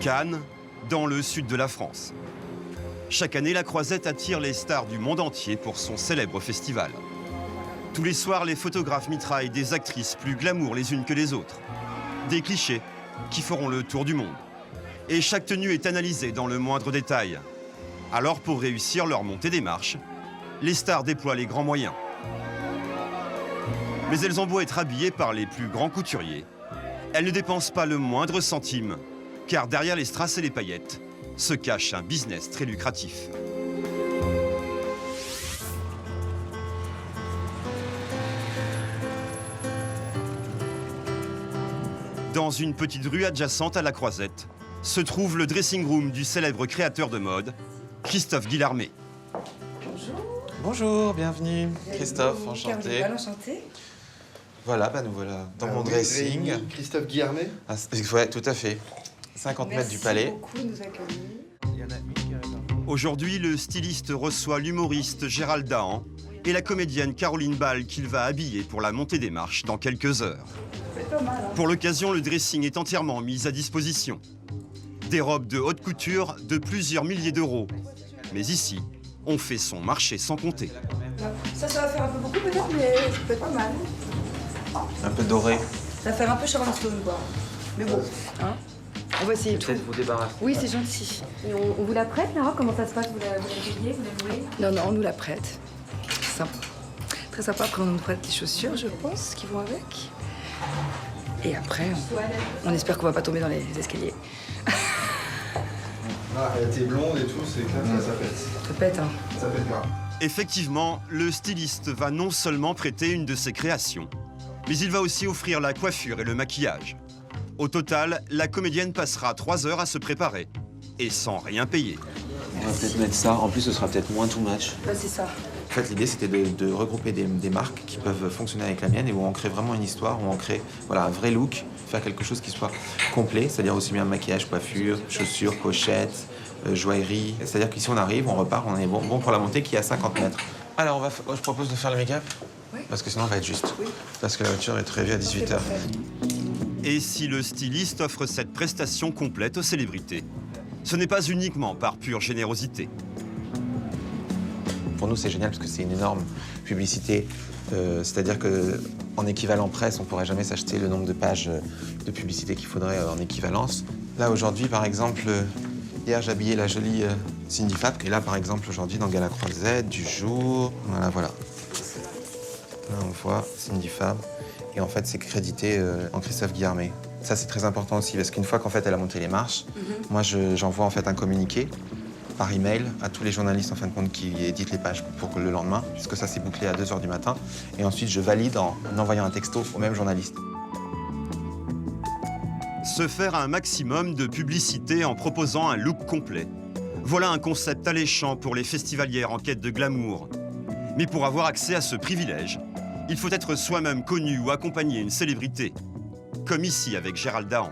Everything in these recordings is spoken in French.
Cannes, dans le sud de la France. Chaque année, la Croisette attire les stars du monde entier pour son célèbre festival. Tous les soirs, les photographes mitraillent des actrices plus glamour les unes que les autres. Des clichés qui feront le tour du monde. Et chaque tenue est analysée dans le moindre détail. Alors, pour réussir leur montée des marches, les stars déploient les grands moyens. Mais elles ont beau être habillées par les plus grands couturiers, elles ne dépensent pas le moindre centime, car derrière les strass et les paillettes se cache un business très lucratif. Dans une petite rue adjacente à la Croisette, se trouve le dressing room du célèbre créateur de mode, Christophe Guillarmé. Bonjour, bienvenue. Christophe, enchanté. Enchanté. Voilà, nous voilà dans mon dressing. Christophe Guillarmé. Ouais, tout à fait. 50 mètres du palais. Merci beaucoup de nous accueillir. Aujourd'hui, le styliste reçoit l'humoriste Gérald Dahan et la comédienne Caroline Ball qu'il va habiller pour la montée des marches dans quelques heures. C'est pas mal, hein. Pour l'occasion, le dressing est entièrement mis à disposition. Des robes de haute couture de plusieurs milliers d'euros. Mais ici, on fait son marché sans compter. Ça va faire un peu beaucoup peut-être, mais ça peut être pas mal. Un peu doré. Ça va faire un peu Sharon Stone, quoi. Mais bon, hein. On va essayer tout. Peut-être vous débarrasser. Oui, c'est gentil. Et on vous la prête, Lara? Comment ça se passe? Vous la payez? Vous la louez? Non, on nous la prête. Sympa. Très sympa. Après, on nous prête les chaussures, je pense, qui vont avec. Et après, on espère qu'on va pas tomber dans les escaliers. Ah, t'es blonde et tout, c'est clair, ça pète. Ça pète, hein. Ça pète grave. Effectivement, le styliste va non seulement prêter une de ses créations, mais il va aussi offrir la coiffure et le maquillage. Au total, la comédienne passera 3 heures à se préparer, et sans rien payer. On va peut-être mettre ça. En plus, ce sera peut-être moins too much. Bah, c'est ça. En fait, l'idée, c'était de regrouper des marques qui peuvent fonctionner avec la mienne et où on crée vraiment une histoire, où on crée un vrai look, faire quelque chose qui soit complet, c'est-à-dire aussi bien maquillage, coiffure, chaussures, pochettes, joaillerie. C'est-à-dire qu'ici, on arrive, on repart, on est bon pour la montée qui est à 50 mètres. Alors, je propose de faire le make-up, parce que sinon, on va être juste. Oui. Parce que la voiture est prévue à 18h. Et si le styliste offre cette prestation complète aux célébrités, ce n'est pas uniquement par pure générosité. Pour nous, c'est génial parce que c'est une énorme publicité. C'est-à-dire qu'en équivalent presse, on ne pourrait jamais s'acheter le nombre de pages de publicité qu'il faudrait en équivalence. Là, aujourd'hui, par exemple, hier, j'ai habillé la jolie Cindy Fab. Et là, par exemple, aujourd'hui, dans Gala Croisette, du jour, voilà. Là, on voit Cindy Fab. Et en fait, c'est crédité en Christophe Guillarmé. Ça, c'est très important aussi parce qu'une fois qu'en fait, elle a monté les marches, moi, j'envoie en fait un communiqué par email à tous les journalistes en fin de compte qui éditent les pages pour que le lendemain, puisque ça c'est bouclé à 2h du matin, et ensuite je valide en envoyant un texto au même journaliste. Se faire un maximum de publicité en proposant un look complet. Voilà un concept alléchant pour les festivalières en quête de glamour. Mais pour avoir accès à ce privilège, il faut être soi-même connu ou accompagner une célébrité. Comme ici avec Gérald Dahan.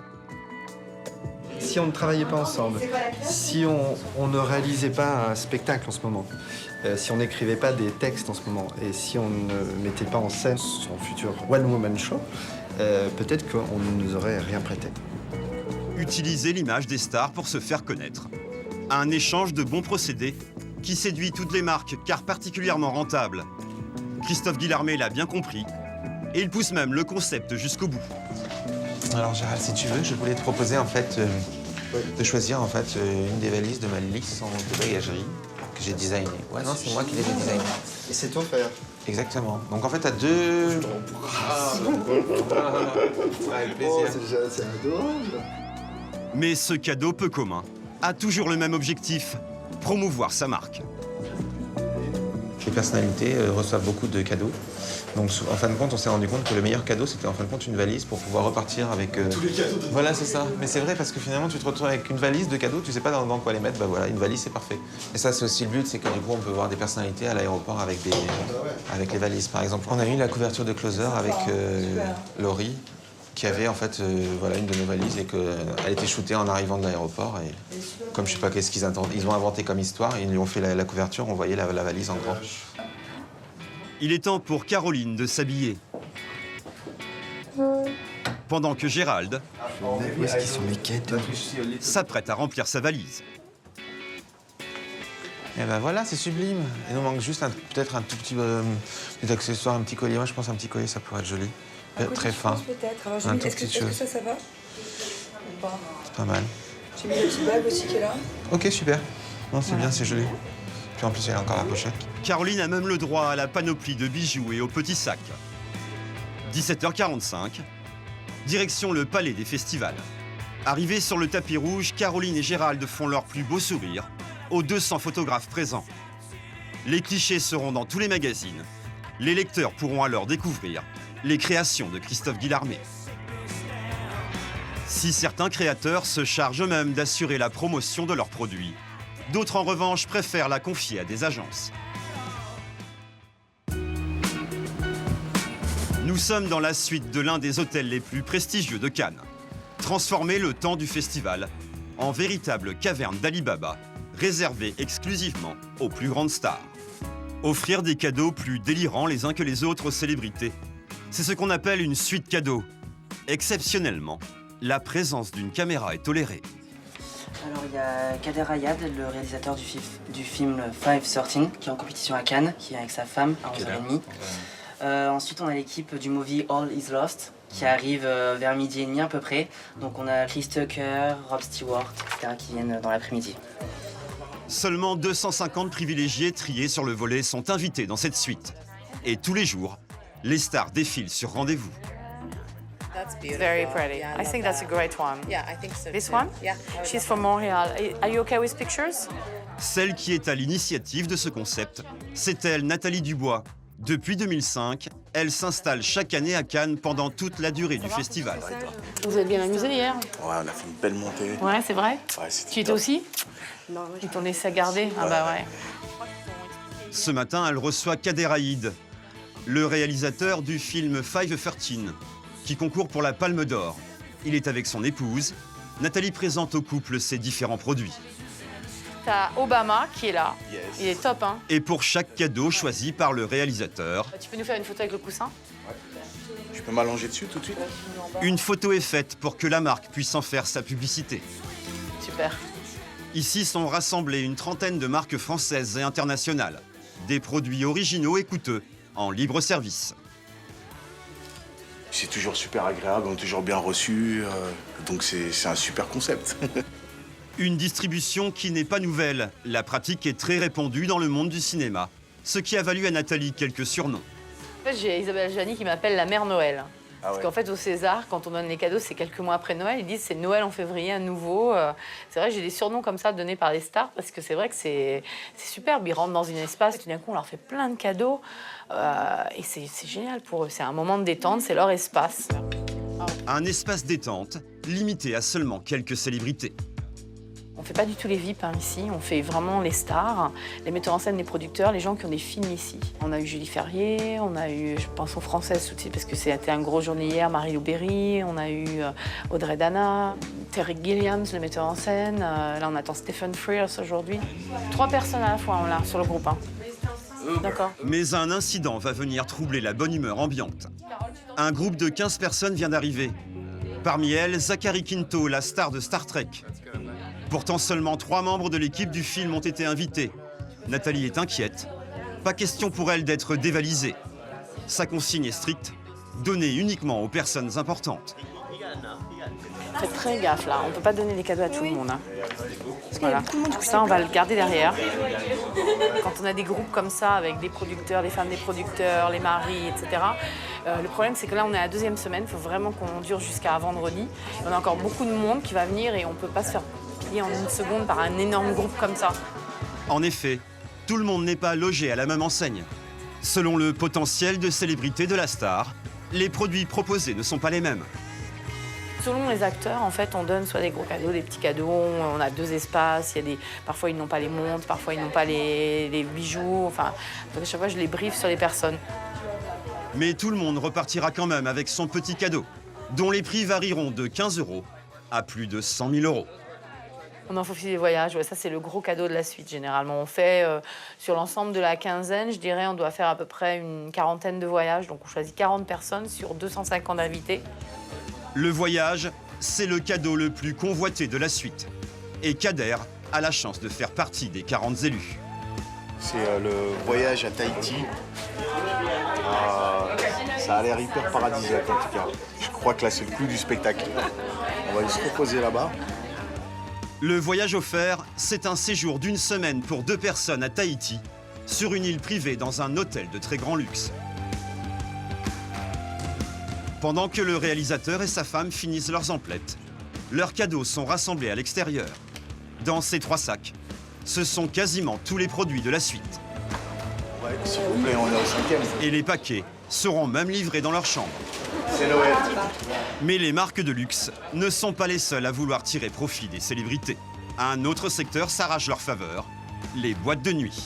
Si on ne travaillait pas ensemble, si on ne réalisait pas un spectacle en ce moment, si on n'écrivait pas des textes en ce moment, et si on ne mettait pas en scène son futur one-woman show, peut-être qu'on ne nous aurait rien prêté. Utiliser l'image des stars pour se faire connaître. Un échange de bons procédés qui séduit toutes les marques car particulièrement rentable. Christophe Guillarmé l'a bien compris et il pousse même le concept jusqu'au bout. Alors Gérald, si tu veux, je voulais te proposer en fait de choisir en fait une des valises de ma licence de bagagerie que j'ai designée. Ouais, non, c'est moi qui l'ai designé. Et c'est toi faire. Exactement. Donc en fait, t'as deux. Avec plaisir. C'est adorable. Mais ce cadeau peu commun a toujours le même objectif, promouvoir sa marque. Les personnalités reçoivent beaucoup de cadeaux. Donc en fin de compte, on s'est rendu compte que le meilleur cadeau, c'était en fin de compte une valise pour pouvoir repartir avec... Tous les cadeaux de... Voilà, c'est ça. Mais c'est vrai parce que finalement, tu te retrouves avec une valise de cadeaux, tu sais pas dans quoi les mettre. Bah voilà, une valise, c'est parfait. Et ça, c'est aussi le but, c'est que du coup, on peut voir des personnalités à l'aéroport avec les valises. Par exemple, on a eu la couverture de Closer avec Laurie, qui avait en fait une de nos valises et qu'elle était shootée en arrivant de l'aéroport. Et comme je sais pas qu'est-ce qu'ils attendent, ils ont inventé comme histoire, ils lui ont fait la couverture, on voyait la valise en grand. Il est temps pour Caroline de s'habiller. pendant que Gérald Où est-ce qu'ils sont mes quêtes? s'apprête à remplir sa valise. Et ben voilà, c'est sublime. Il nous manque juste peut-être un tout petit accessoire, un petit collier. Moi, je pense un petit collier, ça pourrait être joli. Très fin. Peut-être. Alors, Un j'ai mis- tout est-ce que, petit est-ce que chose. ça va ou pas? C'est pas mal. J'ai mis le petit bag aussi qui est là. Ok, super. Non, c'est bien, c'est joli. Puis en plus, il y a encore la pochette. Caroline a même le droit à la panoplie de bijoux et au petit sac. 17h45, direction le palais des festivals. Arrivés sur le tapis rouge, Caroline et Gérald font leur plus beau sourire aux 200 photographes présents. Les clichés seront dans tous les magazines. Les lecteurs pourront alors découvrir les créations de Christophe Guillarmé. Si certains créateurs se chargent eux-mêmes d'assurer la promotion de leurs produits, d'autres en revanche préfèrent la confier à des agences. Nous sommes dans la suite de l'un des hôtels les plus prestigieux de Cannes. Transformer le temps du festival en véritable caverne d'Ali Baba, réservée exclusivement aux plus grandes stars. Offrir des cadeaux plus délirants les uns que les autres aux célébrités, c'est ce qu'on appelle une suite cadeau. Exceptionnellement, la présence d'une caméra est tolérée. Alors il y a Kader Ayad, le réalisateur du film 513, qui est en compétition à Cannes, qui est avec sa femme à 11h30. Ensuite on a l'équipe du movie All Is Lost, qui arrive vers 12h30 à peu près. Donc on a Chris Tucker, Rob Stewart, etc. qui viennent dans l'après-midi. Seulement 250 privilégiés triés sur le volet sont invités dans cette suite. Et tous les jours, les stars défilent sur rendez-vous. Very pretty. I think that's a great one. Yeah, I think so. This too. one? Yeah. She's from Montreal. Are you okay with pictures? Celle qui est à l'initiative de ce concept, c'est elle, Nathalie Dubois. Depuis 2005, elle s'installe chaque année à Cannes pendant toute la durée du festival. Vous êtes bien amusé hier? Ouais, on a fait une belle montée. Ouais, c'est vrai? Ouais, c'était Tu étais top. aussi? Ils t'ont laissé à garder? Ah bah ouais. Ce matin, elle reçoit Kader Ayad, le réalisateur du film 513, qui concourt pour la Palme d'Or. Il est avec son épouse. Nathalie présente au couple ses différents produits. T'as Obama qui est là. Yes. Il est top, hein? Et pour chaque cadeau choisi par le réalisateur, Tu peux nous faire une photo avec le coussin? Je peux m'allonger dessus tout de suite? une photo est faite pour que la marque puisse en faire sa publicité. Super. Ici sont rassemblées une trentaine de marques françaises et internationales. Des produits originaux et coûteux, en libre service. C'est toujours super agréable, on est toujours bien reçu. Donc c'est un super concept. Une distribution qui n'est pas nouvelle. La pratique est très répandue dans le monde du cinéma, ce qui a valu à Nathalie quelques surnoms. En fait, j'ai Isabelle Gianni qui m'appelle la mère Noël. Ah Parce ouais. qu'en fait, au César, quand on donne les cadeaux, c'est quelques mois après Noël. Ils disent c'est Noël en février à nouveau. C'est vrai que j'ai des surnoms comme ça donnés par les stars parce que c'est vrai que c'est superbe. Ils rentrent dans un espace, tout d'un coup, on leur fait plein de cadeaux. Et c'est génial pour eux. C'est un moment de détente, c'est leur espace. Un espace détente, limité à seulement quelques célébrités. On fait pas du tout les VIP ici, on fait vraiment les stars, les metteurs en scène, les producteurs, les gens qui ont des films ici. On a eu Julie Ferrier, on a eu, je pense aux Françaises tout de suite parce que c'était un gros journée hier, Marie-Lou Berry, on a eu Audrey Dana, Terry Gilliams, le metteur en scène. Là, on attend Stephen Frears aujourd'hui. 3 personnes à la fois, on l'a sur le groupe. Hein. D'accord. Mais un incident va venir troubler la bonne humeur ambiante. Un groupe de 15 personnes vient d'arriver. Parmi elles, Zachary Quinto, la star de Star Trek. Pourtant, seulement 3 membres de l'équipe du film ont été invités. Nathalie est inquiète. Pas question pour elle d'être dévalisée. Sa consigne est stricte, donnée uniquement aux personnes importantes. Faites très gaffe là, on peut pas donner des cadeaux à tout le monde. Hein. Voilà. Ça, on va le garder derrière. Quand on a des groupes comme ça, avec des producteurs, les femmes des producteurs, les maris, etc., le problème, c'est que là, on est à la 2e semaine. Il faut vraiment qu'on dure jusqu'à vendredi. On a encore beaucoup de monde qui va venir et on peut pas se faire plier en une seconde par un énorme groupe comme ça. En effet, tout le monde n'est pas logé à la même enseigne. Selon le potentiel de célébrité de la star, les produits proposés ne sont pas les mêmes. Selon les acteurs, en fait, on donne soit des gros cadeaux, des petits cadeaux. On a 2 espaces. Parfois, ils n'ont pas les montres, parfois, ils n'ont pas les bijoux. Enfin, donc à chaque fois, je les briefe sur les personnes. Mais tout le monde repartira quand même avec son petit cadeau, dont les prix varieront de 15 € à plus de 100 000 €. On en fait aussi des voyages. Ouais, ça, c'est le gros cadeau de la suite, généralement. On fait, sur l'ensemble de la quinzaine, je dirais, on doit faire à peu près une quarantaine de voyages. Donc, on choisit 40 personnes sur 250 invités. Le voyage, c'est le cadeau le plus convoité de la suite. Et Kader a la chance de faire partie des 40 élus. C'est le voyage à Tahiti. Ça a l'air hyper paradisiaque en tout cas. Je crois que là c'est le plus du spectacle. On va aller se reposer là-bas. Le voyage offert, c'est un séjour d'1 semaine pour 2 personnes à Tahiti, sur une île privée dans un hôtel de très grand luxe. Pendant que le réalisateur et sa femme finissent leurs emplettes, leurs cadeaux sont rassemblés à l'extérieur. Dans ces 3 sacs, ce sont quasiment tous les produits de la suite. Ouais, s'il vous plaît, on est au 5e. Et les paquets seront même livrés dans leur chambre. C'est Noël. Mais les marques de luxe ne sont pas les seules à vouloir tirer profit des célébrités. Un autre secteur s'arrache leur faveur, les boîtes de nuit.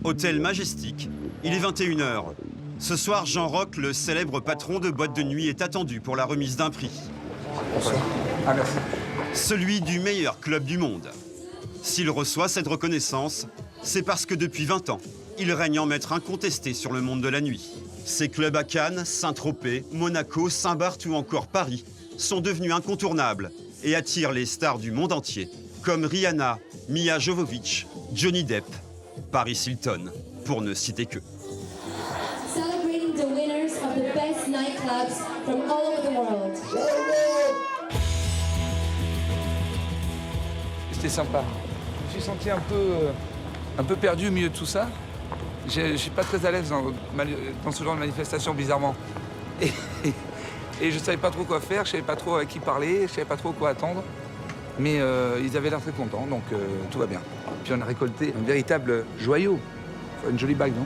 Hôtel Majestic, il est 21h. Ce soir, Jean Rock, le célèbre patron de boîte de nuit, est attendu pour la remise d'un prix. Ah, merci. Celui du meilleur club du monde. S'il reçoit cette reconnaissance, c'est parce que depuis 20 ans, il règne en maître incontesté sur le monde de la nuit. Ses clubs à Cannes, Saint-Tropez, Monaco, Saint-Barth ou encore Paris sont devenus incontournables et attirent les stars du monde entier, comme Rihanna, Mia Jovovich, Johnny Depp, Paris Hilton, pour ne citer que. Celebrating the winners of the best nightclubs from all over the world. C'était sympa. Je me suis senti un peu perdu au milieu de tout ça. Je suis pas très à l'aise dans ce genre de manifestation, bizarrement. Et je savais pas trop quoi faire, je savais pas trop à qui parler, je savais pas trop quoi attendre. Mais ils avaient l'air très contents, donc tout va bien. Puis on a récolté un véritable joyau. Une jolie bague, non?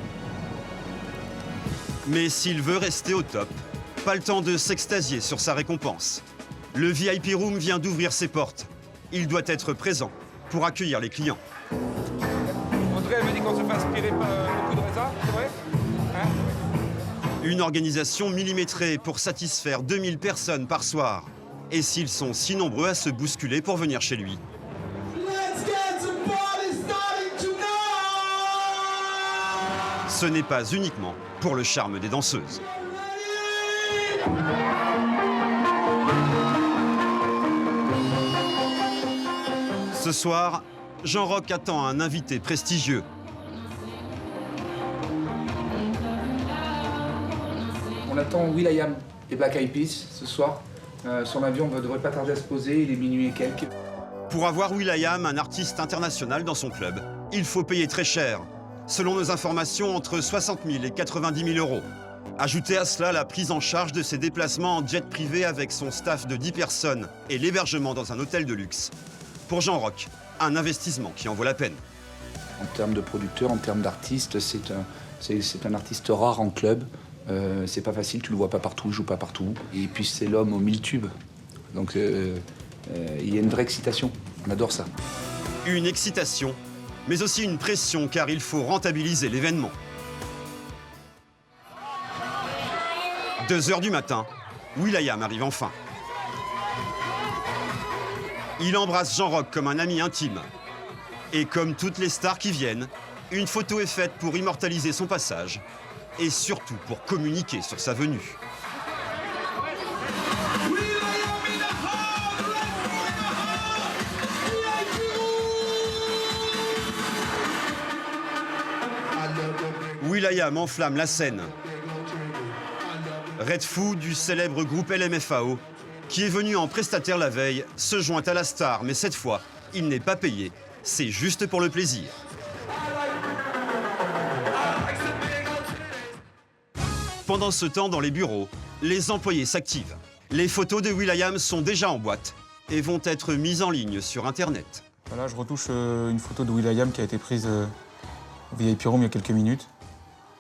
Mais s'il veut rester au top, pas le temps de s'extasier sur sa récompense. Le VIP Room vient d'ouvrir ses portes. Il doit être présent pour accueillir les clients. Audrey m'a dit qu'on se fait inspirer par beaucoup de raisins, c'est vrai? Hein? Une organisation millimétrée pour satisfaire 2000 personnes par soir. Et s'ils sont si nombreux à se bousculer pour venir chez lui. Ce n'est pas uniquement pour le charme des danseuses. Ce soir, Jean Rock attend un invité prestigieux. On attend will.i.am et Black Eyed Peas ce soir. Son avion ne devrait pas tarder à se poser, il est minuit et quelques. Pour avoir will.i.am, un artiste international dans son club, il faut payer très cher. Selon nos informations, entre 60 000 et 90 000 euros. Ajoutez à cela la prise en charge de ses déplacements en jet privé avec son staff de 10 personnes et l'hébergement dans un hôtel de luxe. Pour Jean Rock, un investissement qui en vaut la peine. En termes de producteur, en termes d'artiste, c'est un artiste rare en club. C'est pas facile, tu le vois pas partout, il joue pas partout. Et puis c'est l'homme aux 1000 tubes. Donc il y a une vraie excitation, on adore ça. Une excitation, mais aussi une pression car il faut rentabiliser l'événement. 2h du matin, will.i.am arrive enfin. Il embrasse Jean Rock comme un ami intime. Et comme toutes les stars qui viennent, une photo est faite pour immortaliser son passage et surtout pour communiquer sur sa venue. will.i.am enflamme la scène. Red Foo du célèbre groupe LMFAO, qui est venu en prestataire la veille, se joint à la star, mais cette fois, il n'est pas payé. C'est juste pour le plaisir. Pendant ce temps, dans les bureaux, les employés s'activent. Les photos de will.i.am sont déjà en boîte et vont être mises en ligne sur Internet. Voilà, je retouche une photo de will.i.am qui a été prise au VIP Room il y a quelques minutes,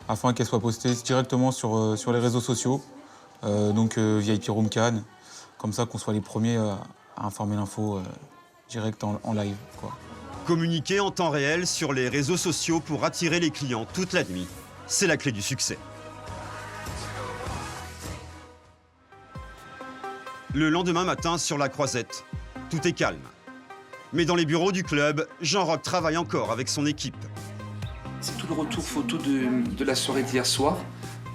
afin qu'elle soit postée directement sur les réseaux sociaux, donc VIP Room Cannes, comme ça qu'on soit les premiers à informer l'info direct en live, quoi. Communiquer en temps réel sur les réseaux sociaux pour attirer les clients toute la nuit, c'est la clé du succès. Le lendemain matin, sur la Croisette, tout est calme. Mais dans les bureaux du club, Jean Rock travaille encore avec son équipe. C'est tout le retour photo de la soirée d'hier soir.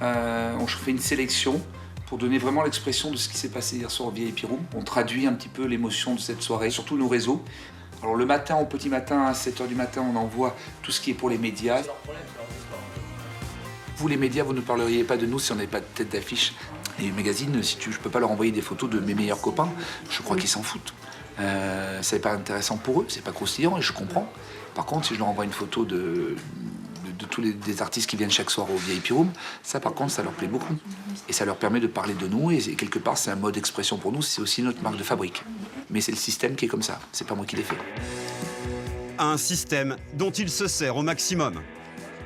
On fait une sélection pour donner vraiment l'expression de ce qui s'est passé hier soir au VIP Room. On traduit un petit peu l'émotion de cette soirée sur tous nos réseaux. Alors le matin, au petit matin, à 7h du matin, on envoie tout ce qui est pour les médias. Vous, les médias, vous ne parleriez pas de nous si on n'avait pas de tête d'affiche. Et les magazines, je ne peux pas leur envoyer des photos de mes meilleurs copains. Je crois qu'ils s'en foutent. C'est pas intéressant pour eux, c'est pas croustillant et je comprends. Par contre, si je leur envoie une photo de tous des artistes qui viennent chaque soir au VIP Room, ça par contre, ça leur plaît beaucoup. Et ça leur permet de parler de nous et quelque part, c'est un mode d'expression pour nous, c'est aussi notre marque de fabrique. Mais c'est le système qui est comme ça, c'est pas moi qui l'ai fait. Un système dont il se sert au maximum.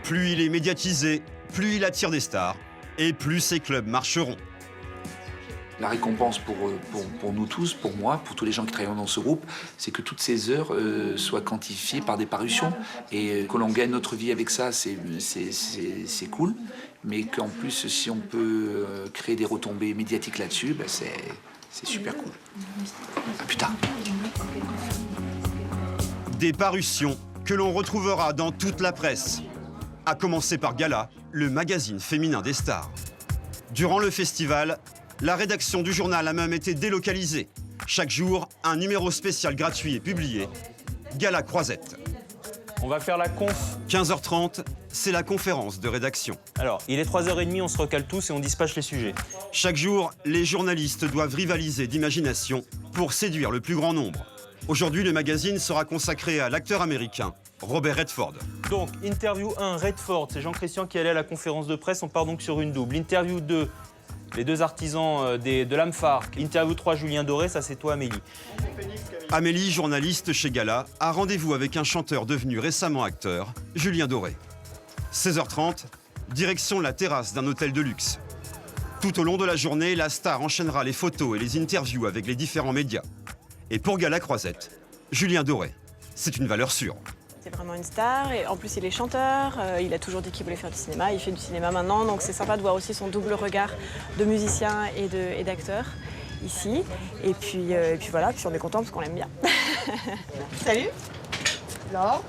Plus il est médiatisé, plus il attire des stars et plus ses clubs marcheront. La récompense pour nous tous, pour moi, pour tous les gens qui travaillent dans ce groupe, c'est que toutes ces heures soient quantifiées par des parutions et que l'on gagne notre vie avec ça, c'est cool. Mais qu'en plus, si on peut créer des retombées médiatiques là-dessus, ben c'est super cool. À plus tard. Des parutions que l'on retrouvera dans toute la presse. À commencer par Gala, le magazine féminin des stars. Durant le festival, la rédaction du journal a même été délocalisée. Chaque jour, un numéro spécial gratuit est publié. Gala Croisette. On va faire la conf. 15h30, c'est la conférence de rédaction. Alors, il est 3h30, on se recale tous et on dispatche les sujets. Chaque jour, les journalistes doivent rivaliser d'imagination pour séduire le plus grand nombre. Aujourd'hui, le magazine sera consacré à l'acteur américain Robert Redford. Donc, interview 1, Redford, c'est Jean-Christian qui allait à la conférence de presse, on part donc sur une double. Interview 2, les deux artisans de l'âme phare. Interview 3, Julien Doré, ça c'est toi Amélie. Amélie, journaliste chez Gala, a rendez-vous avec un chanteur devenu récemment acteur, Julien Doré. 16h30, direction la terrasse d'un hôtel de luxe. Tout au long de la journée, la star enchaînera les photos et les interviews avec les différents médias. Et pour Gala Croisette, Julien Doré, c'est une valeur sûre. C'est vraiment une star et en plus il est chanteur, il a toujours dit qu'il voulait faire du cinéma, il fait du cinéma maintenant, donc c'est sympa de voir aussi son double regard de musicien et d'acteur ici. Et puis voilà, puis on est content parce qu'on l'aime bien. Salut Laure,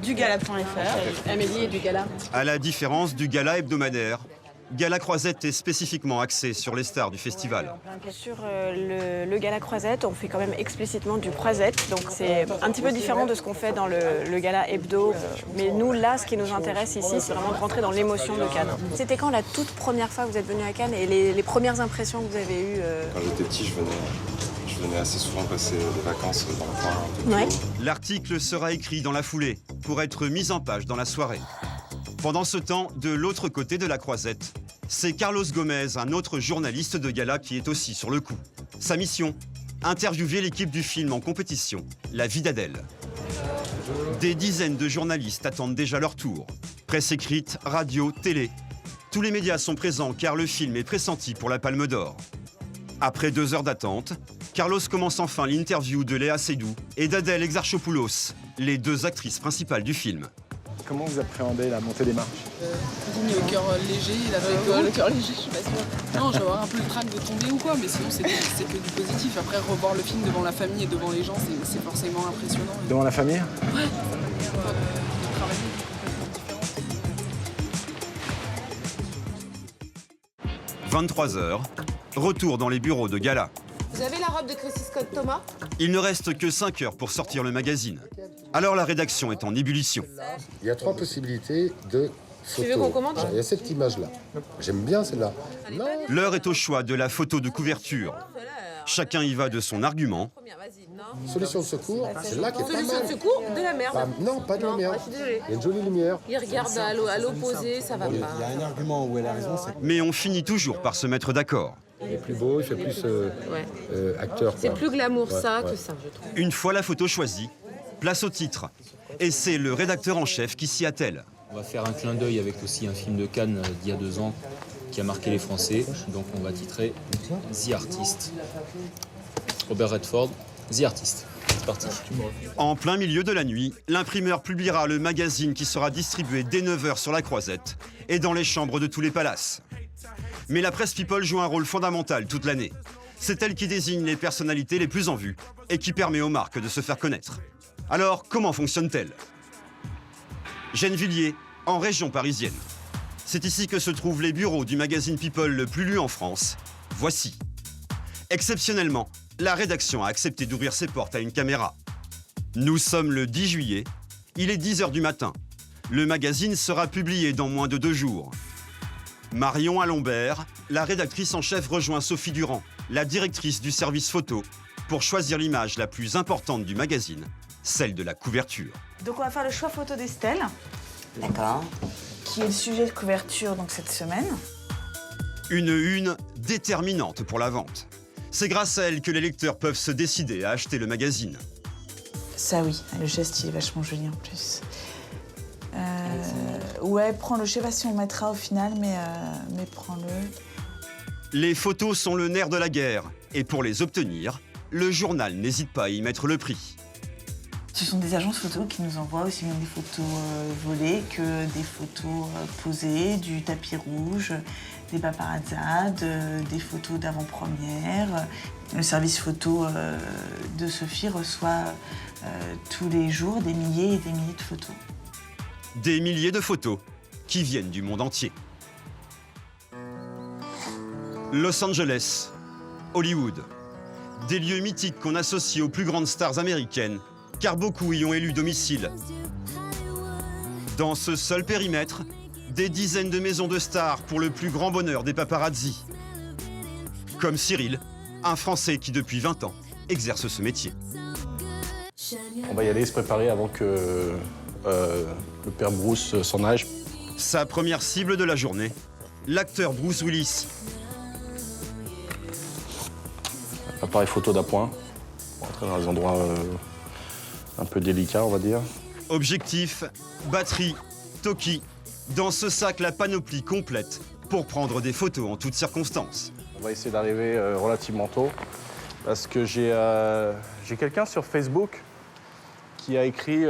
du gala.fr, Amélie et du gala. À la différence du gala hebdomadaire, Gala Croisette est spécifiquement axé sur les stars du festival. Sur le Gala Croisette, on fait quand même explicitement du croisette, donc c'est un petit peu différent de ce qu'on fait dans le Gala hebdo. Mais nous, là, ce qui nous intéresse ici, c'est vraiment de rentrer dans l'émotion de Cannes. C'était quand la toute première fois que vous êtes venu à Cannes et les premières impressions que vous avez eues Quand j'étais petit, je venais assez souvent passer des vacances dans le coin. Ouais. L'article sera écrit dans la foulée pour être mis en page dans la soirée. Pendant ce temps, de l'autre côté de la croisette, c'est Carlos Gomez, un autre journaliste de Gala qui est aussi sur le coup. Sa mission, interviewer l'équipe du film en compétition, La vie d'Adèle. Des dizaines de journalistes attendent déjà leur tour. Presse écrite, radio, télé. Tous les médias sont présents car le film est pressenti pour la Palme d'Or. Après 2 heures d'attente, Carlos commence enfin l'interview de Léa Seydoux et d'Adèle Exarchopoulos, les 2 actrices principales du film. Comment vous appréhendez la montée des marches? J'ai le cœur léger, il avait le cœur léger, je suis pas sûre. Non, je vais avoir un peu le trac de tomber ou quoi, mais sinon c'est que du positif. Après, revoir le film devant la famille et devant les gens, c'est forcément impressionnant. Devant la famille? Ouais. De travailler complètement différent. 23h, retour dans les bureaux de Gala. Vous avez la robe de Chrissy Scott Thomas? Il ne reste que 5 heures pour sortir le magazine. Alors la rédaction est en ébullition. Il y a 3 possibilités de photos. Tu veux qu'on commande? Il y a cette image-là. J'aime bien celle-là. L'heure est au choix de la photo de couverture. Chacun y va de son argument. Solution de secours, celle-là qui est pas mal. Solution de secours, de la merde. Non, pas de la merde. Je suis désolée. Il y a une jolie lumière. Il regarde à l'opposé, ça va pas. Il y a un argument où elle a raison. Mais on finit toujours par se mettre d'accord. Il est plus beau, il fait plus acteur. C'est plus glamour ça que ça, je trouve. Une fois la photo choisie, place au titre. Et c'est le rédacteur en chef qui s'y attelle. On va faire un clin d'œil avec aussi un film de Cannes d'il y a 2 ans qui a marqué les Français. Donc on va titrer The Artist. Robert Redford, The Artist. C'est parti. En plein milieu de la nuit, l'imprimeur publiera le magazine qui sera distribué dès 9h sur la Croisette et dans les chambres de tous les palaces. Mais la presse People joue un rôle fondamental toute l'année. C'est elle qui désigne les personnalités les plus en vue et qui permet aux marques de se faire connaître. Alors, comment fonctionne-t-elle? Jeanne Villiers, en région parisienne. C'est ici que se trouvent les bureaux du magazine People le plus lu en France. Voici. Exceptionnellement, la rédaction a accepté d'ouvrir ses portes à une caméra. Nous sommes le 10 juillet, il est 10h du matin. Le magazine sera publié dans moins de 2 jours. Marion Alombert, la rédactrice en chef, rejoint Sophie Durand, la directrice du service photo, pour choisir l'image la plus importante du magazine, celle de la couverture. Donc on va faire le choix photo d'Estelle. D'accord. Qui est le sujet de couverture donc cette semaine. Une déterminante pour la vente. C'est grâce à elle que les lecteurs peuvent se décider à acheter le magazine. Ça oui, le geste il est vachement joli en plus. Ouais, prends-le, je sais pas si on mettra au final, mais prends-le. Les photos sont le nerf de la guerre, et pour les obtenir, le journal n'hésite pas à y mettre le prix. Ce sont des agences photos qui nous envoient aussi bien des photos volées que des photos posées, du tapis rouge, des paparazzades, des photos d'avant-première. Le service photo de Sophie reçoit tous les jours des milliers et des milliers de photos. Des milliers de photos qui viennent du monde entier. Los Angeles, Hollywood, des lieux mythiques qu'on associe aux plus grandes stars américaines, car beaucoup y ont élu domicile. Dans ce seul périmètre, des dizaines de maisons de stars pour le plus grand bonheur des paparazzis. Comme Cyril, un Français qui depuis 20 ans exerce ce métier. On va y aller se préparer avant que le père Bruce s'en aille. Sa première cible de la journée, l'acteur Bruce Willis. Appareil photo d'appoint, pour entrer dans les endroits un peu délicats, on va dire. Objectif, batterie, Toki. Dans ce sac, la panoplie complète pour prendre des photos en toutes circonstances. On va essayer d'arriver relativement tôt parce que j'ai quelqu'un sur Facebook qui a écrit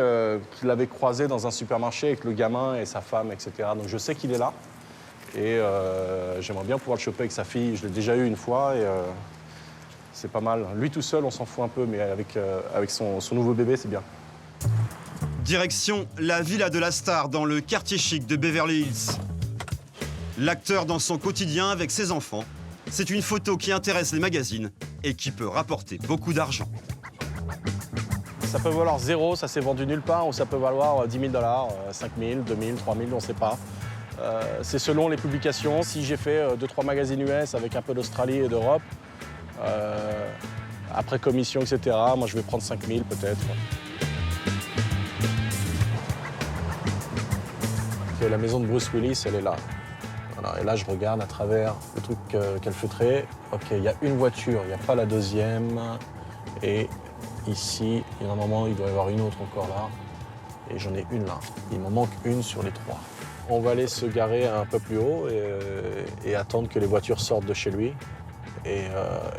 qu'il l'avait croisé dans un supermarché avec le gamin et sa femme, etc. Donc je sais qu'il est là et j'aimerais bien pouvoir le choper avec sa fille. Je l'ai déjà eu une fois et c'est pas mal. Lui tout seul, on s'en fout un peu, mais avec son nouveau bébé, c'est bien. Direction la villa de la star dans le quartier chic de Beverly Hills. L'acteur dans son quotidien avec ses enfants, c'est une photo qui intéresse les magazines et qui peut rapporter beaucoup d'argent. Ça peut valoir 0, ça s'est vendu nulle part, ou ça peut valoir 10 000 $, 5 000, 2 000, 3 000, on ne sait pas. C'est selon les publications. Si j'ai fait 2-3 magazines US avec un peu d'Australie et d'Europe, après commission, etc., moi je vais prendre 5 000 peut-être. La maison de Bruce Willis, elle est là. Voilà, et là, je regarde à travers le truc qu'elle feutrait. OK, il y a une voiture, il n'y a pas la deuxième. Et ici, il y a un moment, il doit y avoir une autre encore là. Et j'en ai une là. Il m'en manque une sur les 3. On va aller se garer un peu plus haut et attendre que les voitures sortent de chez lui et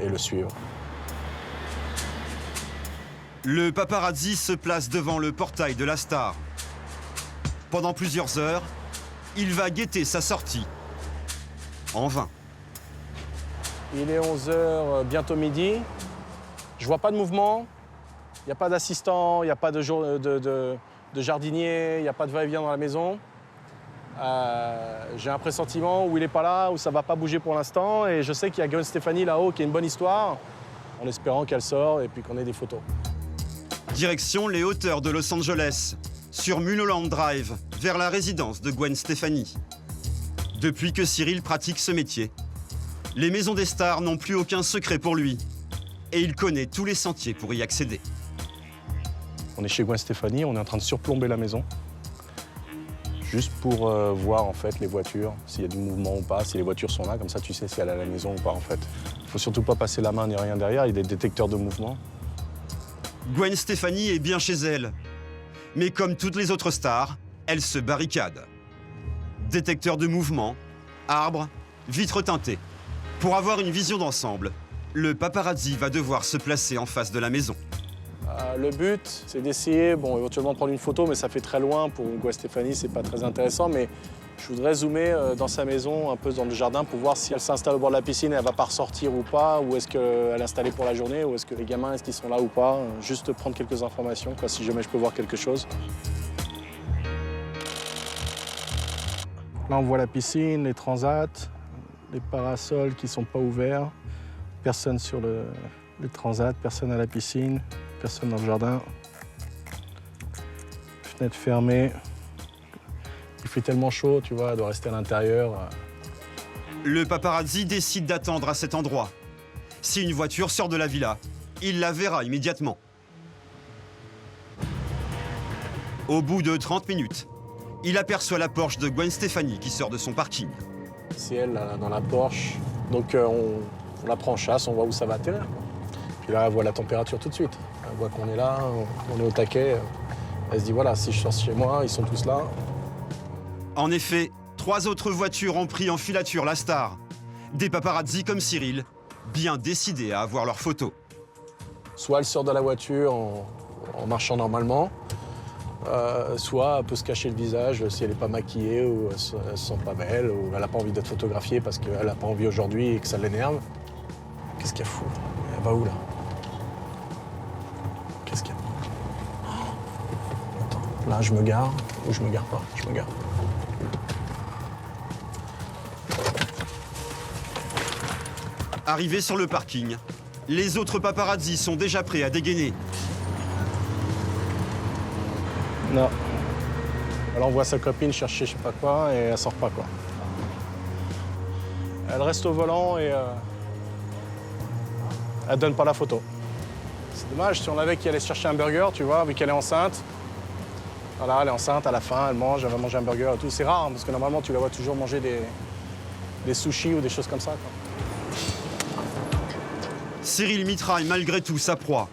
le suivre. Le paparazzi se place devant le portail de la star. Pendant plusieurs heures, il va guetter sa sortie. En vain. Il est 11h, bientôt midi. Je vois pas de mouvement. Il n'y a pas d'assistant, il n'y a pas de jardinier, il n'y a pas de va-et-vient dans la maison. J'ai un pressentiment où il n'est pas là, où ça ne va pas bouger pour l'instant. Et je sais qu'il y a Gwen Stefani là-haut qui a une bonne histoire, en espérant qu'elle sort et puis qu'on ait des photos. Direction les hauteurs de Los Angeles, sur Mulholland Drive, vers la résidence de Gwen Stefani. Depuis que Cyril pratique ce métier, les maisons des stars n'ont plus aucun secret pour lui. Et il connaît tous les sentiers pour y accéder. On est chez Gwen Stefani, on est en train de surplomber la maison. Juste pour voir en fait les voitures, s'il y a du mouvement ou pas, si les voitures sont là, comme ça tu sais si elle est à la maison ou pas en fait. Il faut surtout pas passer la main ni rien derrière, il y a des détecteurs de mouvement. Gwen Stefani est bien chez elle. Mais comme toutes les autres stars, elle se barricade. Détecteur de mouvement, arbres, vitres teintées. Pour avoir une vision d'ensemble, le paparazzi va devoir se placer en face de la maison. Le but, c'est d'essayer, éventuellement de prendre une photo, mais ça fait très loin. Pour Gwen Stefani, c'est pas très intéressant, mais je voudrais zoomer dans sa maison, un peu dans le jardin, pour voir si elle s'installe au bord de la piscine, elle va pas ressortir ou pas, ou est-ce qu'elle est installée pour la journée, ou est-ce que les gamins, est-ce qu'ils sont là ou pas. Juste prendre quelques informations, si jamais je peux voir quelque chose. Là, on voit la piscine, les transats, les parasols qui ne sont pas ouverts. Personne sur le transat, personne à la piscine, personne dans le jardin. Fenêtre fermée. Il fait tellement chaud, tu vois, elle doit rester à l'intérieur. Le paparazzi décide d'attendre à cet endroit. Si une voiture sort de la villa, il la verra immédiatement. Au bout de 30 minutes, il aperçoit la Porsche de Gwen Stefani qui sort de son parking. C'est elle là, dans la Porsche. Donc on la prend en chasse, on voit où ça va atterrir. Puis là, elle voit la température tout de suite. Elle voit qu'on est là, on est au taquet. Elle se dit, voilà, si je sors chez moi, ils sont tous là. En effet, 3 autres voitures ont pris en filature la star. Des paparazzis comme Cyril, bien décidés à avoir leurs photos. Soit elle sort de la voiture en marchant normalement, soit elle peut se cacher le visage si elle n'est pas maquillée ou elle se sent pas belle ou elle n'a pas envie d'être photographiée parce qu'elle n'a pas envie aujourd'hui et que ça l'énerve. Qu'est-ce qu'il y a fou? Elle va où là? Qu'est-ce qu'il y a? Attends, là je me gare ou je me gare pas? Je me gare. Arrivés sur le parking, les autres paparazzis sont déjà prêts à dégainer. Non. Elle envoie sa copine chercher je sais pas quoi et elle sort pas quoi. Elle reste au volant et elle donne pas la photo. C'est dommage, si on avait qu'elle allait chercher un burger, tu vois, vu qu'elle est enceinte. Voilà, elle est enceinte, à la fin, elle va manger un burger et tout. C'est rare, hein, parce que normalement, tu la vois toujours manger des sushis ou des choses comme ça, quoi. Cyril mitraille malgré tout sa proie.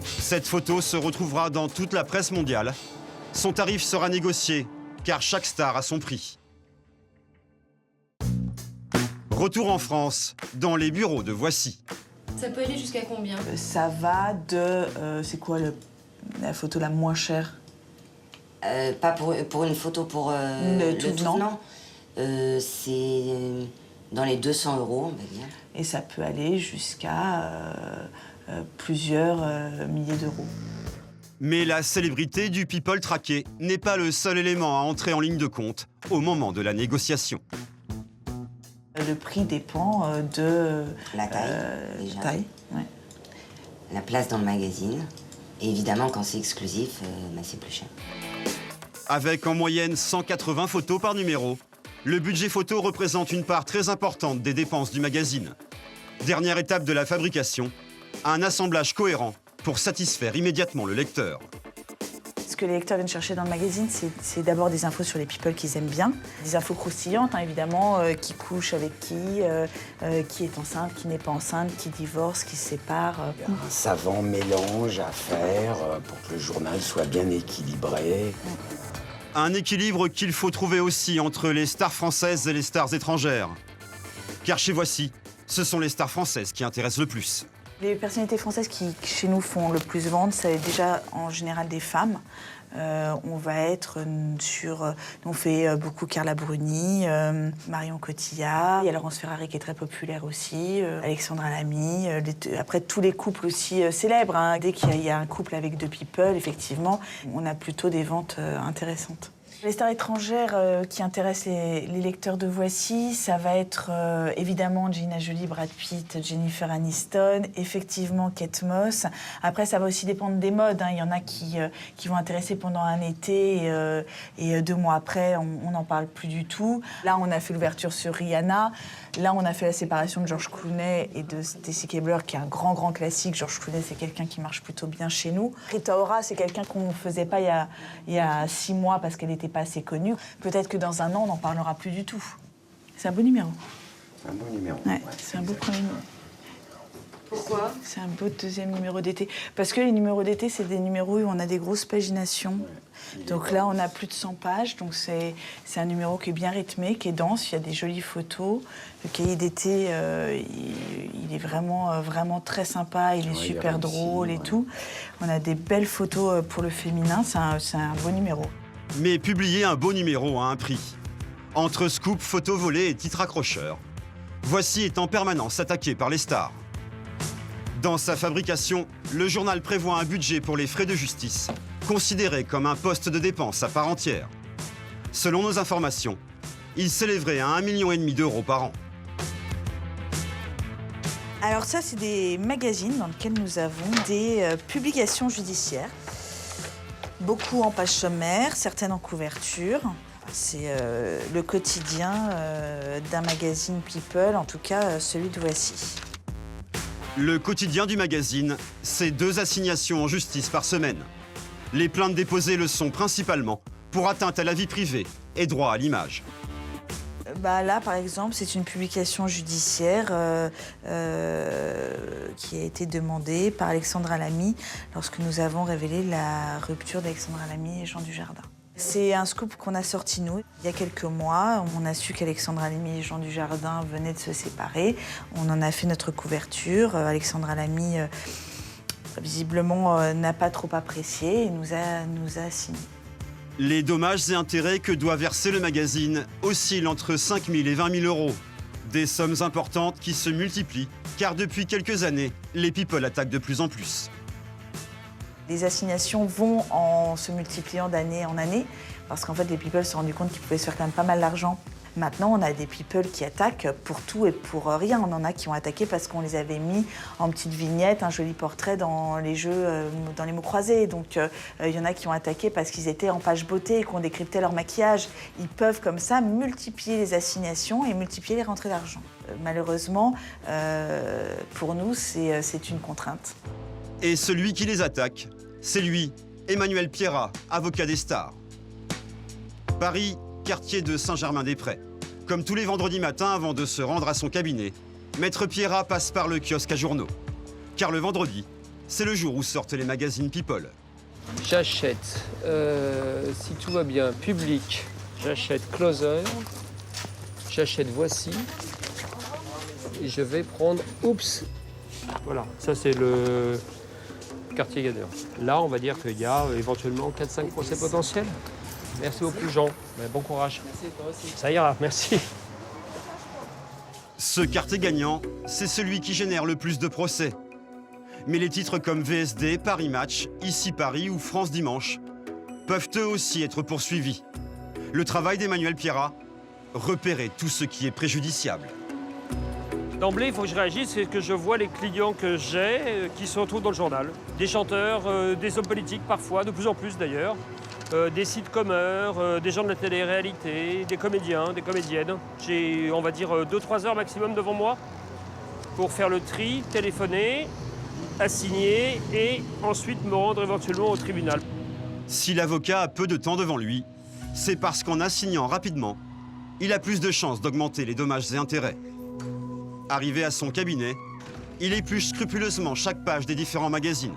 Cette photo se retrouvera dans toute la presse mondiale. Son tarif sera négocié, car chaque star a son prix. Retour en France, dans les bureaux de Voici. Ça peut aller jusqu'à combien? Ça va de... c'est quoi la photo la moins chère? Pas pour une photo pour le tout venant. C'est dans les 200 €, on va dire. Et ça peut aller jusqu'à plusieurs milliers d'euros. Mais la célébrité du people traqué n'est pas le seul élément à entrer en ligne de compte au moment de la négociation. Le prix dépend de... La taille, déjà. Ouais. La place dans le magazine. Et évidemment, quand c'est exclusif, c'est plus cher. Avec en moyenne 180 photos par numéro, le budget photo représente une part très importante des dépenses du magazine. Dernière étape de la fabrication, un assemblage cohérent pour satisfaire immédiatement le lecteur. Ce que les lecteurs viennent chercher dans le magazine, c'est d'abord des infos sur les people qu'ils aiment bien. Des infos croustillantes, hein, évidemment, qui couche avec qui est enceinte, qui n'est pas enceinte, qui divorce, qui se sépare. Il y a un savant mélange à faire pour que le journal soit bien équilibré. Un équilibre qu'il faut trouver aussi entre les stars françaises et les stars étrangères. Car chez Voici, ce sont les stars françaises qui intéressent le plus. Les personnalités françaises qui, chez nous, font le plus vendre, c'est déjà en général des femmes. On va être sur... On fait beaucoup Carla Bruni, Marion Cotillard, il y a Laurence Ferrari qui est très populaire aussi, Alexandra Lamy, après tous les couples aussi célèbres. Hein. Dès qu'il y a un couple avec 2 people, effectivement, on a plutôt des ventes intéressantes. Les stars étrangères qui intéressent les lecteurs de Voici, ça va être évidemment Angelina Jolie, Brad Pitt, Jennifer Aniston, effectivement Kate Moss. Après, ça va aussi dépendre des modes. Hein. Il y en a qui vont intéresser pendant un été et 2 mois après, on n'en parle plus du tout. Là, on a fait l'ouverture sur Rihanna. Là, on a fait la séparation de George Clooney et de Stacy Keibler, qui est un grand classique. George Clooney, c'est quelqu'un qui marche plutôt bien chez nous. Rita Ora, c'est quelqu'un qu'on ne faisait pas il y a 6 mois parce qu'elle n'était pas assez connue. Peut-être que dans un an, on n'en parlera plus du tout. C'est un beau numéro. C'est un beau numéro. Ouais, c'est un beau premier numéro. Pourquoi? C'est un beau deuxième numéro d'été. Parce que les numéros d'été, c'est des numéros où on a des grosses paginations. Donc là, on a plus de 100 pages. Donc c'est un numéro qui est bien rythmé, qui est dense. Il y a des jolies photos. Le cahier d'été, il est vraiment très sympa. Il est super drôle et tout. On a des belles photos pour le féminin. C'est un beau numéro. Mais publier un beau numéro a un prix. Entre scoop, photos volées et titres accrocheurs, Voici est en permanence attaqué par les stars. Dans sa fabrication, le journal prévoit un budget pour les frais de justice considéré comme un poste de dépense à part entière. Selon nos informations, il s'élèverait à 1,5 million d'euros par an. Alors ça, c'est des magazines dans lesquels nous avons des publications judiciaires. Beaucoup en page sommaire, certaines en couverture. C'est le quotidien d'un magazine People, en tout cas celui de Voici. Le quotidien du magazine, c'est 2 assignations en justice par semaine. Les plaintes déposées le sont principalement pour atteinte à la vie privée et droit à l'image. Là, par exemple, c'est une publication judiciaire qui a été demandée par Alexandra Lamy lorsque nous avons révélé la rupture d'Alexandra Lamy et Jean Dujardin. C'est un scoop qu'on a sorti, nous, il y a quelques mois. On a su qu'Alexandra Lamy et Jean Dujardin venaient de se séparer. On en a fait notre couverture. Alexandra Lamy, visiblement, n'a pas trop apprécié et nous a signé. Les dommages et intérêts que doit verser le magazine oscillent entre 5 000 et 20 000 euros. Des sommes importantes qui se multiplient, car depuis quelques années, les people attaquent de plus en plus. Les assignations vont en se multipliant d'année en année, parce qu'en fait, les people se sont rendus compte qu'ils pouvaient se faire quand même pas mal d'argent. Maintenant, on a des people qui attaquent pour tout et pour rien. On en a qui ont attaqué parce qu'on les avait mis en petite vignette, un joli portrait dans les jeux, dans les mots croisés. Donc, il y en a qui ont attaqué parce qu'ils étaient en page beauté et qu'on décryptait leur maquillage. Ils peuvent comme ça multiplier les assignations et multiplier les rentrées d'argent. Malheureusement, pour nous, c'est une contrainte. Et celui qui les attaque, c'est lui, Emmanuel Pierrat, avocat des stars. Paris, quartier de Saint-Germain-des-Prés. Comme tous les vendredis matins avant de se rendre à son cabinet, Maître Pierrat passe par le kiosque à journaux. Car le vendredi, c'est le jour où sortent les magazines People. J'achète, si tout va bien, Public, j'achète Closer, j'achète Voici, et je vais prendre Oups. Voilà, ça c'est le quartier gagnant. Là, on va dire qu'il y a éventuellement 4-5 procès potentiels. Merci beaucoup, Jean. Bon courage. Merci, toi aussi. Ça ira, merci. Ce quartier gagnant, c'est celui qui génère le plus de procès. Mais les titres comme VSD, Paris Match, Ici Paris ou France Dimanche peuvent eux aussi être poursuivis. Le travail d'Emmanuel Pierrat, repérer tout ce qui est préjudiciable. D'emblée, il faut que je réagisse, c'est que je vois les clients que j'ai qui se retrouvent dans le journal. Des chanteurs, des hommes politiques parfois, de plus en plus d'ailleurs. Des sitcomers, des gens de la télé-réalité, des comédiens, des comédiennes. J'ai, on va dire, 2-3 heures maximum devant moi pour faire le tri, téléphoner, assigner et ensuite me rendre éventuellement au tribunal. Si l'avocat a peu de temps devant lui, c'est parce qu'en assignant rapidement, il a plus de chances d'augmenter les dommages et intérêts. Arrivé à son cabinet, il épluche scrupuleusement chaque page des différents magazines.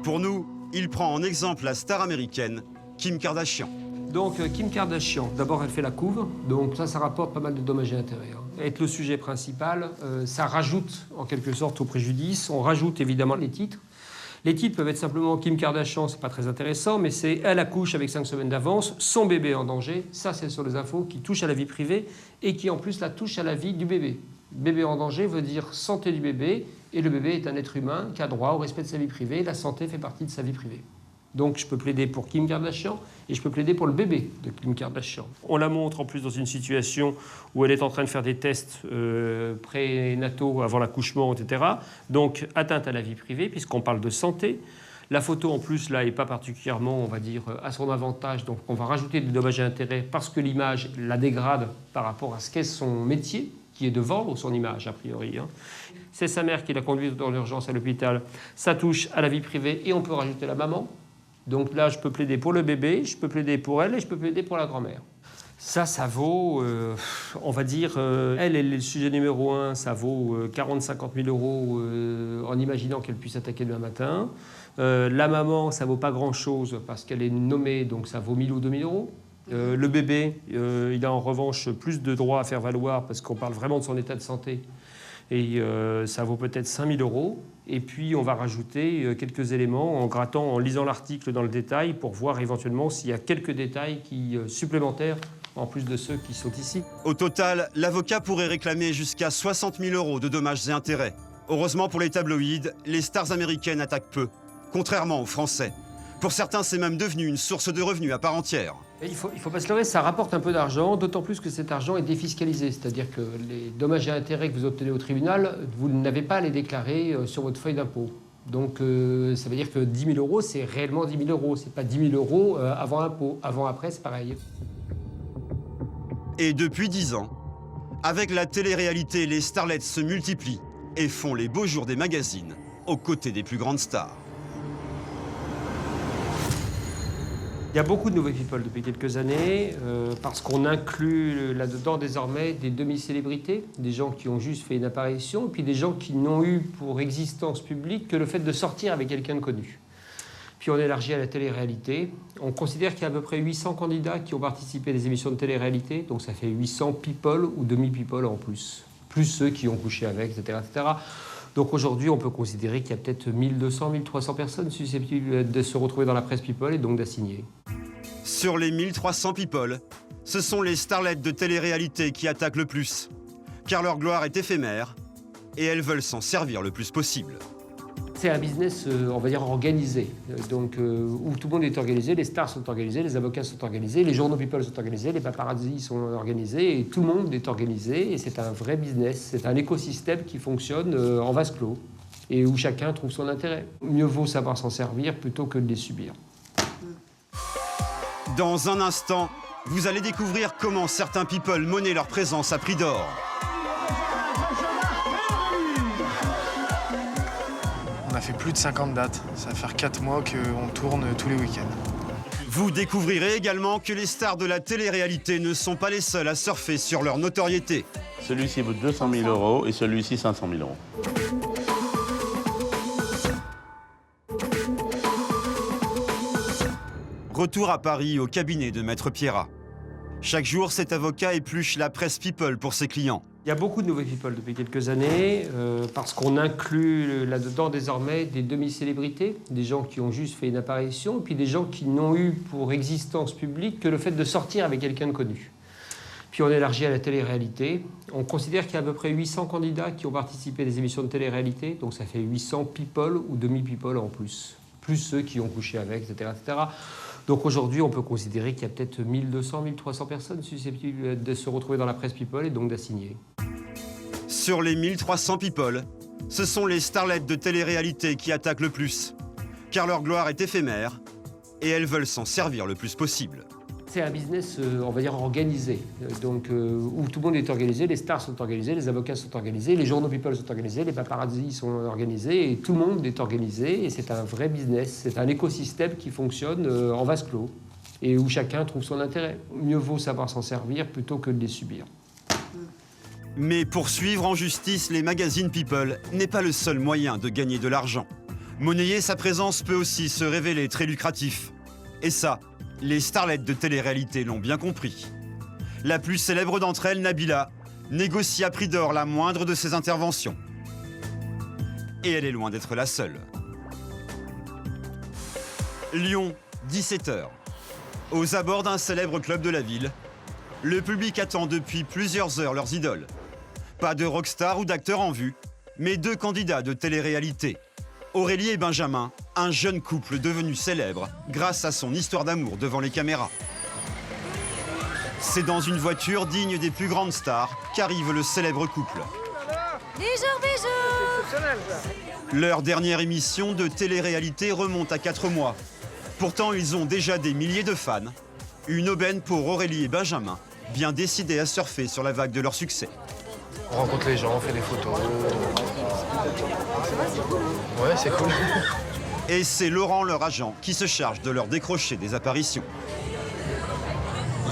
Pour nous, il prend en exemple la star américaine Kim Kardashian. Donc Kim Kardashian, d'abord elle fait la couve, donc ça rapporte pas mal de dommages et intérêts. Être le sujet principal, ça rajoute en quelque sorte au préjudice, on rajoute évidemment les titres. Les titres peuvent être simplement Kim Kardashian, c'est pas très intéressant, mais c'est elle accouche avec 5 semaines d'avance, son bébé en danger, ça c'est sur les infos qui touchent à la vie privée et qui en plus la touchent à la vie du bébé. Bébé en danger veut dire santé du bébé, et le bébé est un être humain qui a droit au respect de sa vie privée, la santé fait partie de sa vie privée. Donc je peux plaider pour Kim Kardashian et je peux plaider pour le bébé de Kim Kardashian. On la montre en plus dans une situation où elle est en train de faire des tests prénataux avant l'accouchement, etc. Donc atteinte à la vie privée puisqu'on parle de santé. La photo en plus là n'est pas particulièrement, on va dire, à son avantage. Donc on va rajouter des dommages et intérêts parce que l'image la dégrade par rapport à ce qu'est son métier, qui est de vendre son image a priori. C'est sa mère qui l'a conduite dans l'urgence à l'hôpital. Ça touche à la vie privée et on peut rajouter la maman. Donc là, je peux plaider pour le bébé, je peux plaider pour elle et je peux plaider pour la grand-mère. Ça vaut, on va dire, elle est le sujet numéro 1, ça vaut 40-50 000 euros en imaginant qu'elle puisse attaquer demain matin. La maman, ça vaut pas grand-chose parce qu'elle est nommée, donc ça vaut 1 000 ou 2 000 euros. Le bébé, il a en revanche plus de droits à faire valoir parce qu'on parle vraiment de son état de santé. Et ça vaut peut-être 5 000 euros. Et puis, on va rajouter quelques éléments en grattant, en lisant l'article dans le détail pour voir éventuellement s'il y a quelques détails supplémentaires en plus de ceux qui sont ici. Au total, l'avocat pourrait réclamer jusqu'à 60 000 euros de dommages et intérêts. Heureusement pour les tabloïds, les stars américaines attaquent peu, contrairement aux Français. Pour certains, c'est même devenu une source de revenus à part entière. Il faut pas se leurrer, ça rapporte un peu d'argent, d'autant plus que cet argent est défiscalisé. C'est-à-dire que les dommages et intérêts que vous obtenez au tribunal, vous n'avez pas à les déclarer sur votre feuille d'impôt. Donc ça veut dire que 10 000 euros, c'est réellement 10 000 euros. C'est pas 10 000 euros avant impôt. Avant-après, c'est pareil. Et depuis 10 ans, avec la télé-réalité, les starlets se multiplient et font les beaux jours des magazines aux côtés des plus grandes stars. Il y a beaucoup de nouveaux people depuis quelques années, parce qu'on inclut là-dedans désormais des demi-célébrités, des gens qui ont juste fait une apparition, et puis des gens qui n'ont eu pour existence publique que le fait de sortir avec quelqu'un de connu. Puis on élargit à la télé-réalité. On considère qu'il y a à peu près 800 candidats qui ont participé à des émissions de télé-réalité, donc ça fait 800 people ou demi-people en plus ceux qui ont couché avec, etc. etc. Donc aujourd'hui, on peut considérer qu'il y a peut-être 1200, 1300 personnes susceptibles de se retrouver dans la presse people et donc d'assigner. Sur les 1300 people, ce sont les starlets de télé-réalité qui attaquent le plus, car leur gloire est éphémère et elles veulent s'en servir le plus possible. C'est un business, on va dire, organisé, donc où tout le monde est organisé, les stars sont organisées, les avocats sont organisés, les journaux people sont organisés, les paparazzis sont organisés, et tout le monde est organisé, et c'est un vrai business, c'est un écosystème qui fonctionne en vase clos, et où chacun trouve son intérêt. Mieux vaut savoir s'en servir plutôt que de les subir. Dans un instant, vous allez découvrir comment certains people monnaient leur présence à prix d'or. On a fait plus de 50 dates. Ça va faire 4 mois qu'on tourne tous les week-ends. Vous découvrirez également que les stars de la télé-réalité ne sont pas les seuls à surfer sur leur notoriété. Celui-ci vaut 200 000 euros et celui-ci 500 000 euros. Retour à Paris au cabinet de Maître Pierrat. Chaque jour, cet avocat épluche la presse people pour ses clients. Il y a beaucoup de nouveaux people depuis quelques années, parce qu'on inclut là-dedans désormais des demi-célébrités, des gens qui ont juste fait une apparition, et puis des gens qui n'ont eu pour existence publique que le fait de sortir avec quelqu'un de connu. Puis on élargit à la télé-réalité. On considère qu'il y a à peu près 800 candidats qui ont participé à des émissions de télé-réalité, donc ça fait 800 people ou demi-people en plus ceux qui ont couché avec, etc. etc. Donc aujourd'hui, on peut considérer qu'il y a peut-être 1200, 1300 personnes susceptibles de se retrouver dans la presse people et donc d'assigner. Sur les 1300 people, ce sont les starlets de télé-réalité qui attaquent le plus, car leur gloire est éphémère et elles veulent s'en servir le plus possible. C'est un business, on va dire, organisé, donc où tout le monde est organisé, les stars sont organisées, les avocats sont organisés, les journaux people sont organisés, les paparazzis sont organisés, et tout le monde est organisé, et c'est un vrai business, c'est un écosystème qui fonctionne en vase clos, et où chacun trouve son intérêt. Mieux vaut savoir s'en servir plutôt que de les subir. Mais poursuivre en justice les magazines people n'est pas le seul moyen de gagner de l'argent. Monnayer sa présence peut aussi se révéler très lucratif. Et ça, les starlets de télé-réalité l'ont bien compris. La plus célèbre d'entre elles, Nabila, négocie à prix d'or la moindre de ses interventions. Et elle est loin d'être la seule. Lyon, 17h. Aux abords d'un célèbre club de la ville, le public attend depuis plusieurs heures leurs idoles. Pas de rockstar ou d'acteurs en vue, mais 2 candidats de télé-réalité. Aurélie et Benjamin, un jeune couple devenu célèbre grâce à son histoire d'amour devant les caméras. C'est dans une voiture digne des plus grandes stars qu'arrive le célèbre couple. Bisous. Leur dernière émission de télé-réalité remonte à 4 mois. Pourtant, ils ont déjà des milliers de fans. Une aubaine pour Aurélie et Benjamin, bien décidés à surfer sur la vague de leur succès. On rencontre les gens, on fait des photos. Ouais, c'est cool. Et c'est Laurent, leur agent, qui se charge de leur décrocher des apparitions.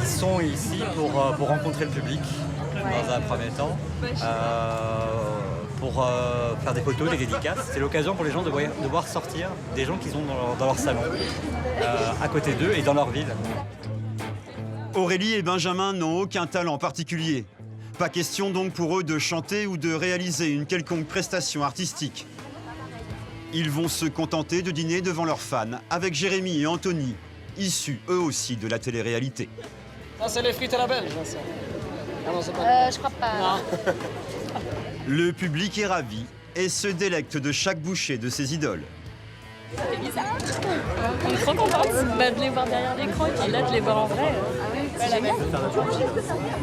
Ils sont ici pour rencontrer le public, dans un premier temps, pour faire des photos, des dédicaces. C'est l'occasion pour les gens de voir sortir des gens qu'ils ont dans leur salon, à côté d'eux et dans leur ville. Aurélie et Benjamin n'ont aucun talent particulier. Pas question donc pour eux de chanter ou de réaliser une quelconque prestation artistique. Ils vont se contenter de dîner devant leurs fans avec Jérémy et Anthony, issus eux aussi de la télé-réalité. Ça, c'est les frites à la belge, ça. Ah non, c'est pas je crois pas. Non. Le public est ravi et se délecte de chaque bouchée de ses idoles. C'est bizarre. On est trop contente de les voir derrière l'écran et puis là de les voir en vrai. C'est génial.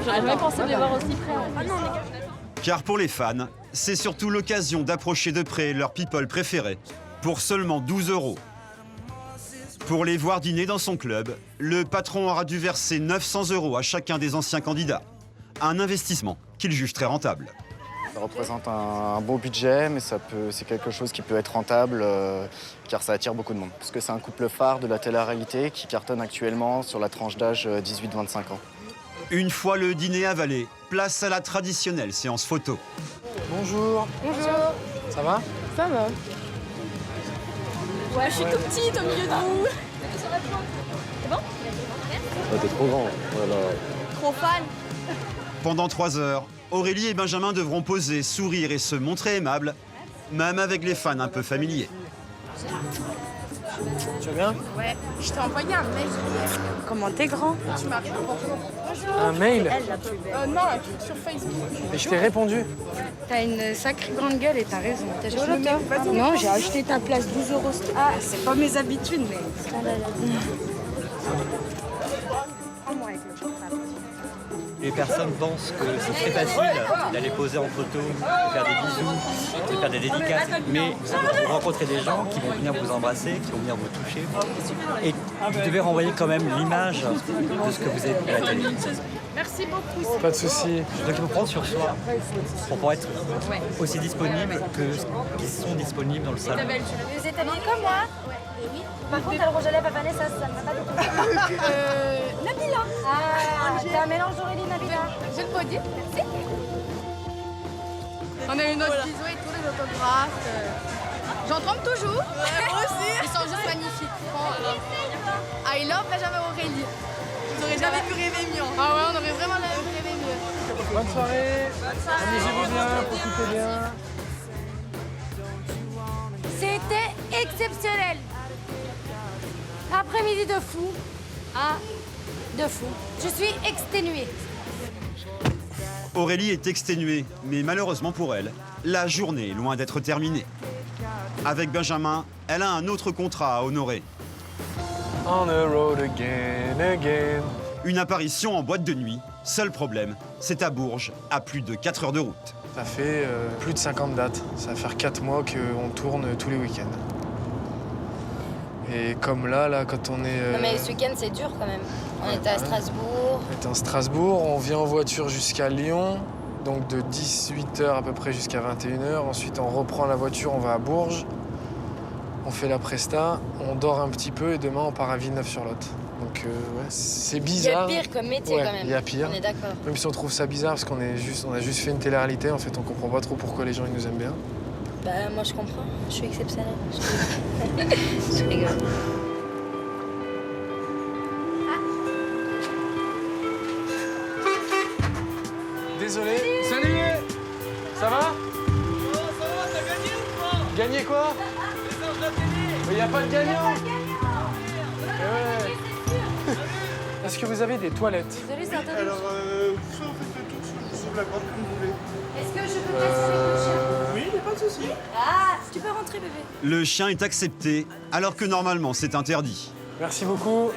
J'aurais jamais pensé de les voir aussi près. Ah non, Car pour les fans, c'est surtout l'occasion d'approcher de près leurs people préférés pour seulement 12 €. Pour les voir dîner dans son club, le patron aura dû verser 900 € à chacun des anciens candidats. Un investissement qu'il juge très rentable. Ça représente un beau budget, mais c'est quelque chose qui peut être rentable car ça attire beaucoup de monde. Parce que c'est un couple phare de la télé-réalité qui cartonne actuellement sur la tranche d'âge 18-25 ans. Une fois le dîner avalé, place à la traditionnelle séance photo. Bonjour. Bonjour. Ça va? Ça va. Ouais, je suis tout petite au milieu de vous. C'est bon? T'es trop grand. Voilà. Trop fan. Pendant 3 heures, Aurélie et Benjamin devront poser, sourire et se montrer aimables, même avec les fans un peu familiers. Tu vas bien? Ouais, je t'ai envoyé un mail. Comment t'es grand? Tu m'as répondu. Bonjour. Un mail? Elle, la plus belle. Non, sur Facebook. Et je t'ai répondu. T'as une sacrée grande gueule et t'as raison. T'as joué au loto? Non, j'ai acheté ta place 12 €. Ah, c'est pas mes habitudes, mais... Les personnes pensent que c'est très facile d'aller poser en photo, de faire des bisous, de faire des dédicaces, mais vous rencontrez des gens qui vont venir vous embrasser, qui vont venir vous toucher. Et vous devez renvoyer quand même l'image de ce que vous êtes à la télé. Merci beaucoup. Pas de soucis. Donc il faut prendre sur soi pour pouvoir être aussi disponible que ceux qui sont disponibles dans le salon. Vous êtes habillés comme moi? Oui. Par contre, t'as le rouge à lèvres à Vanessa, ça ne va pas du tout. Nabila. Ah, t'as un mélange d'Aurélie et Nabila. J'ai le podium, merci. On a eu notre ciseau et tous les autographes. J'en trompe toujours. Ouais, moi aussi. Ils sont juste magnifiques. I love Benjamin Aurélie. Vous aurez jamais pu rêver mieux. Ah ouais, on aurait vraiment rêvé mieux. Bonne soirée. Amusez-vous bien, profitez bien. C'était exceptionnel. Après-midi de fou. Ah, de fou. Je suis exténuée. Aurélie est exténuée, mais malheureusement pour elle, la journée est loin d'être terminée. Avec Benjamin, elle a un autre contrat à honorer. On the road again. Une apparition en boîte de nuit. Seul problème, c'est à Bourges, à plus de 4 heures de route. Ça fait plus de 50 dates. Ça va faire 4 mois qu'on tourne tous les week-ends. Et comme là, quand on est... Non mais ce week-end, c'est dur quand même. On était à Strasbourg. On était à Strasbourg, on vient en voiture jusqu'à Lyon, donc de 18h à peu près jusqu'à 21h. Ensuite, on reprend la voiture, on va à Bourges. On fait la presta, on dort un petit peu et demain, on part à Villeneuve-sur-Lot. Donc, ouais, c'est bizarre. Il y a pire comme métier quand même. Il y a pire. On est d'accord. Même si on trouve ça bizarre parce qu'on a juste fait une télé-réalité, en fait, on comprend pas trop pourquoi les gens ils nous aiment bien. Bah, moi je comprends. Je suis exceptionnelle. Je rigole. Désolé. Salut. Ça va? Ça va, t'as gagné ou pas? Gagné quoi? Il n'y a pas de gagnant. Est-ce que vous avez des toilettes? Désolée, c'est un Alors, soit vous faites le tour, je vous la grande comme vous voulez. Est-ce que je peux passer avec le chien? Oui, il n'y a pas de souci. Ah, tu peux rentrer, bébé. Le chien est accepté, alors que normalement c'est interdit. Merci beaucoup.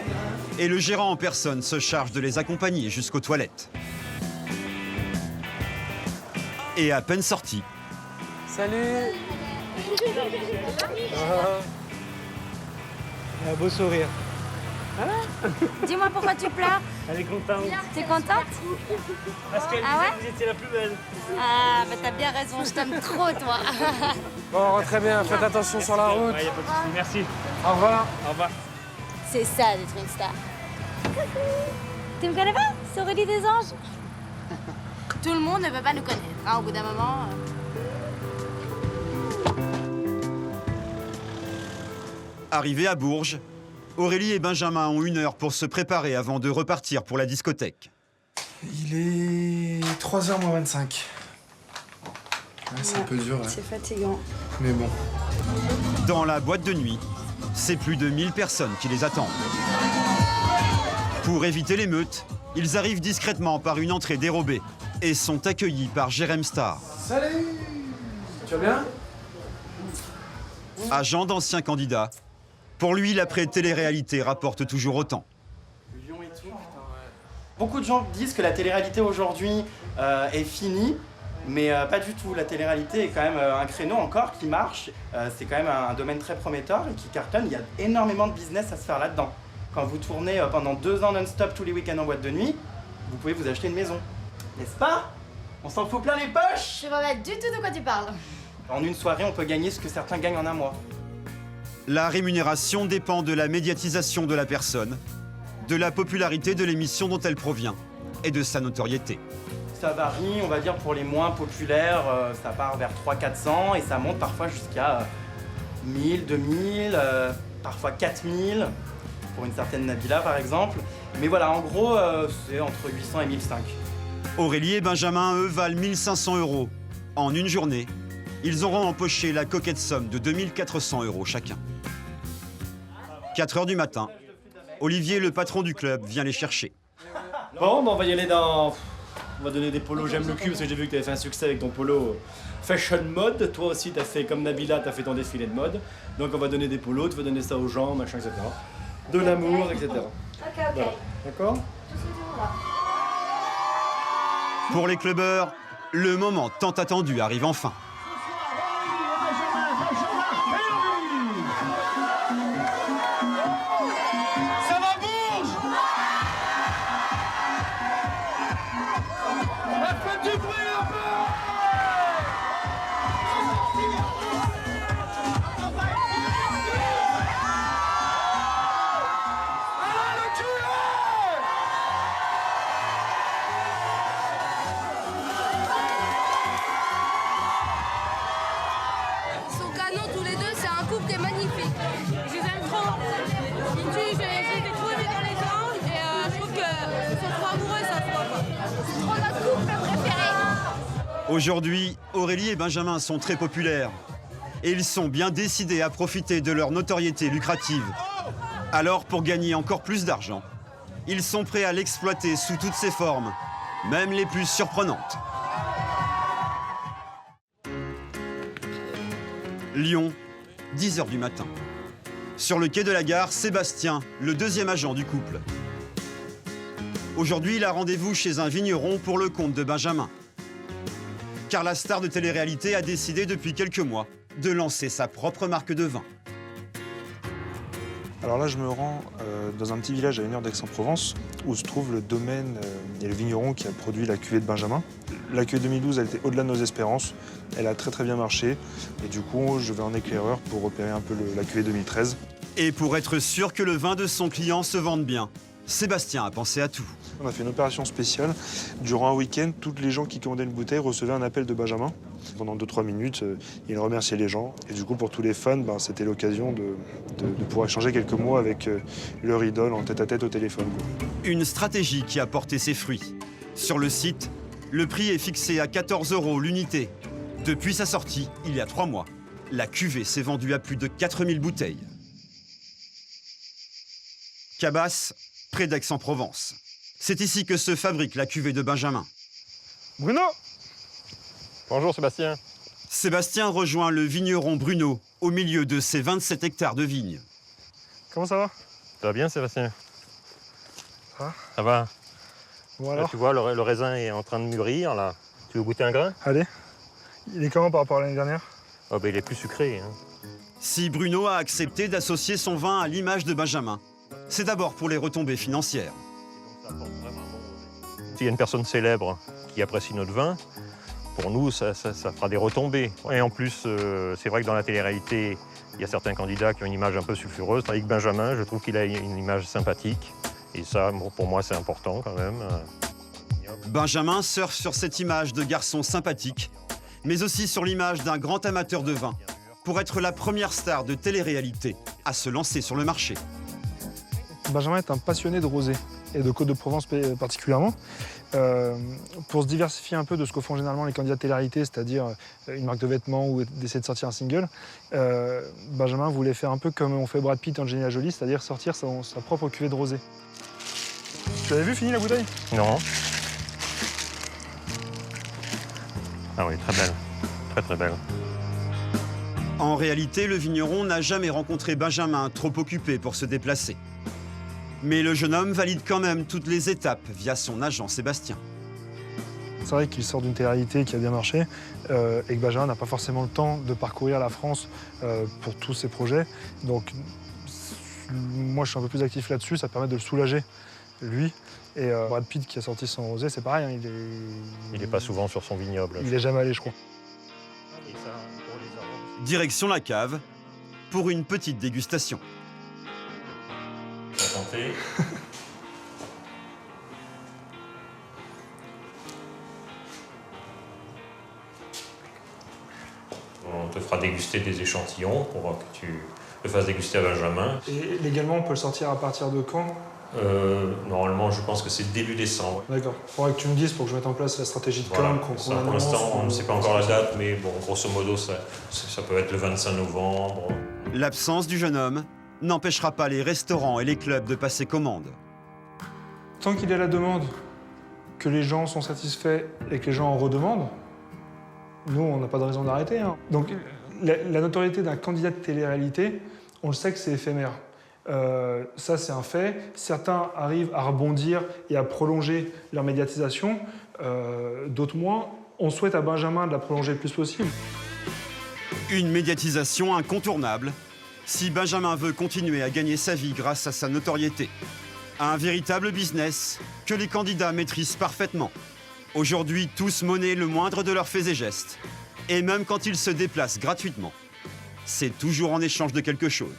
Et le gérant en personne se charge de les accompagner jusqu'aux toilettes. Et à peine sorti. Salut. Un beau sourire. Dis-moi pourquoi tu pleures. Elle est contente. T'es contente? Parce qu'elle Ah ouais? disait que vous étiez la plus belle. Ah, bah t'as bien raison, je t'aime trop, toi. Bon, rentrez bien, faites attention sur la route. Ouais, y a pas de souci. Merci. Au revoir. Au revoir. C'est ça d'être une star. Tu me connais pas? C'est Aurélie des Anges. Tout le monde ne peut pas nous connaître, hein, au bout d'un moment. Arrivés à Bourges, Aurélie et Benjamin ont 1 heure pour se préparer avant de repartir pour la discothèque. Il est 3h moins 25. Ouais, c'est un peu dur, là. C'est fatigant. Mais bon. Dans la boîte de nuit, c'est plus de 1000 personnes qui les attendent. Pour éviter l'émeute, ils arrivent discrètement par une entrée dérobée et sont accueillis par Jérém Star. Salut. Tu vas bien? Agent d'ancien candidat, pour lui, l'après-télé-réalité rapporte toujours autant. Beaucoup de gens disent que la télé-réalité aujourd'hui est finie, mais pas du tout. La télé-réalité est quand même un créneau encore qui marche. C'est quand même un domaine très prometteur et qui cartonne. Il y a énormément de business à se faire là-dedans. Quand vous tournez pendant 2 ans non-stop tous les week-ends en boîte de nuit, vous pouvez vous acheter une maison. N'est-ce pas? On s'en fout plein les poches. Je vois pas du tout de quoi tu parles. En une soirée, on peut gagner ce que certains gagnent en un mois. La rémunération dépend de la médiatisation de la personne, de la popularité de l'émission dont elle provient et de sa notoriété. Ça varie, on va dire pour les moins populaires, ça part vers 300-400 et ça monte parfois jusqu'à 1000, 2000, parfois 4000 pour une certaine Nabila par exemple. Mais voilà, en gros, c'est entre 800 et 1005. Aurélie et Benjamin, eux, valent 1500 € en une journée. Ils auront empoché la coquette somme de 2400 € chacun. 4 h du matin, Olivier, le patron du club, vient les chercher. Bon, on va y aller dans... On va donner des polos j'aime le cul parce que j'ai vu que tu avais fait un succès avec ton polo fashion mode. Toi aussi, tu as fait comme Nabila, tu as fait ton défilé de mode. Donc on va donner des polos, tu vas donner ça aux gens, machin, etc. De l'amour, etc. Ok. Voilà. D'accord? Pour les clubbeurs, le moment tant attendu arrive enfin. Ça va, Bourges? Faites du bruit un peu! Ils sont canons tous les deux, c'est un couple qui est magnifique. Je les aime trop. J'ai été trouvée dans les gens et je trouve qu'ils sont trop amoureux, ça se voit pas. C'est trop notre couple préféré. Aujourd'hui, Aurélie et Benjamin sont très populaires. Et ils sont bien décidés à profiter de leur notoriété lucrative. Alors, pour gagner encore plus d'argent, ils sont prêts à l'exploiter sous toutes ses formes, même les plus surprenantes. Lyon, 10 h du matin. Sur le quai de la gare, Sébastien, le deuxième agent du couple. Aujourd'hui, il a rendez-vous chez un vigneron pour le compte de Benjamin. Car la star de télé-réalité a décidé depuis quelques mois de lancer sa propre marque de vin. Alors là, je me rends dans un petit village à 1 h d'Aix-en-Provence où se trouve le domaine et le vigneron qui a produit la cuvée de Benjamin. La cuvée 2012, elle était au-delà de nos espérances. Elle a très bien marché et du coup, je vais en éclaireur pour repérer un peu la cuvée 2013. Et pour être sûr que le vin de son client se vende bien, Sébastien a pensé à tout. On a fait une opération spéciale. Durant un week-end, tous les gens qui commandaient une bouteille recevaient un appel de Benjamin. Pendant 2-3 minutes, il remerciait les gens. Et du coup, pour tous les fans, c'était l'occasion de pouvoir échanger quelques mots avec leur idole en tête-à-tête au téléphone. Une stratégie qui a porté ses fruits. Sur le site, le prix est fixé à 14 € l'unité. Depuis sa sortie, il y a 3 mois, la cuvée s'est vendue à plus de 4000 bouteilles. Cabasse, près d'Aix-en-Provence. C'est ici que se fabrique la cuvée de Benjamin. Bruno! Bonjour Sébastien. Sébastien rejoint le vigneron Bruno au milieu de ses 27 hectares de vignes. Comment ça va? Ça va bien Sébastien? Ça va. Bon alors? Là, tu vois, le raisin est en train de mûrir là. Tu veux goûter un grain? Allez. Il est comment par rapport à l'année dernière? Oh, il est plus sucré. Hein. Si Bruno a accepté d'associer son vin à l'image de Benjamin, c'est d'abord pour les retombées financières. S'il y a une personne célèbre qui apprécie notre vin, pour nous, ça fera des retombées. Et en plus, c'est vrai que dans la télé-réalité, il y a certains candidats qui ont une image un peu sulfureuse. Avec Benjamin, je trouve qu'il a une image sympathique. Et ça, pour moi, c'est important quand même. Benjamin surfe sur cette image de garçon sympathique, mais aussi sur l'image d'un grand amateur de vin, pour être la première star de télé-réalité à se lancer sur le marché. Benjamin est un passionné de rosé, et de Côte de Provence particulièrement. Pour se diversifier un peu de ce que font généralement les candidats de télé-réalité, c'est-à-dire une marque de vêtements ou d'essayer de sortir un single, Benjamin voulait faire un peu comme on fait Brad Pitt et Angelina Jolie, c'est-à-dire sortir sa propre cuvée de rosé. Tu l'avais vu, fini la bouteille? Non. Ah oui, très belle. Très belle. En réalité, le vigneron n'a jamais rencontré Benjamin, trop occupé pour se déplacer. Mais le jeune homme valide quand même toutes les étapes via son agent Sébastien. C'est vrai qu'il sort d'une télé-réalité qui a bien marché et que Benjamin n'a pas forcément le temps de parcourir la France pour tous ses projets. Donc moi je suis un peu plus actif là-dessus, ça permet de le soulager, lui. Et Brad Pitt qui a sorti son rosé, c'est pareil, hein, Il n'est pas souvent sur son vignoble. Il n'est jamais allé, je crois. Direction la cave pour une petite dégustation. Santé. On te fera déguster des échantillons pour que tu le fasses déguster à Benjamin. Et légalement, on peut le sortir à partir de quand? Normalement, je pense que c'est début décembre. D'accord. Il faudrait que tu me dises pour que je mette en place la stratégie de Voilà. com. Ça, pour l'instant, on ne sait pas encore la date, mais bon, grosso modo, ça peut être le 25 novembre. L'absence du jeune homme n'empêchera pas les restaurants et les clubs de passer commande. Tant qu'il y a la demande, que les gens sont satisfaits et que les gens en redemandent, nous, on n'a pas de raison d'arrêter. Hein. Donc, la notoriété d'un candidat de télé-réalité, on le sait que c'est éphémère. Ça, c'est un fait. Certains arrivent à rebondir et à prolonger leur médiatisation, d'autres moins. On souhaite à Benjamin de la prolonger le plus possible. Une médiatisation incontournable si Benjamin veut continuer à gagner sa vie grâce à sa notoriété. Un véritable business que les candidats maîtrisent parfaitement. Aujourd'hui, tous monnaient le moindre de leurs faits et gestes. Et même quand ils se déplacent gratuitement, c'est toujours en échange de quelque chose.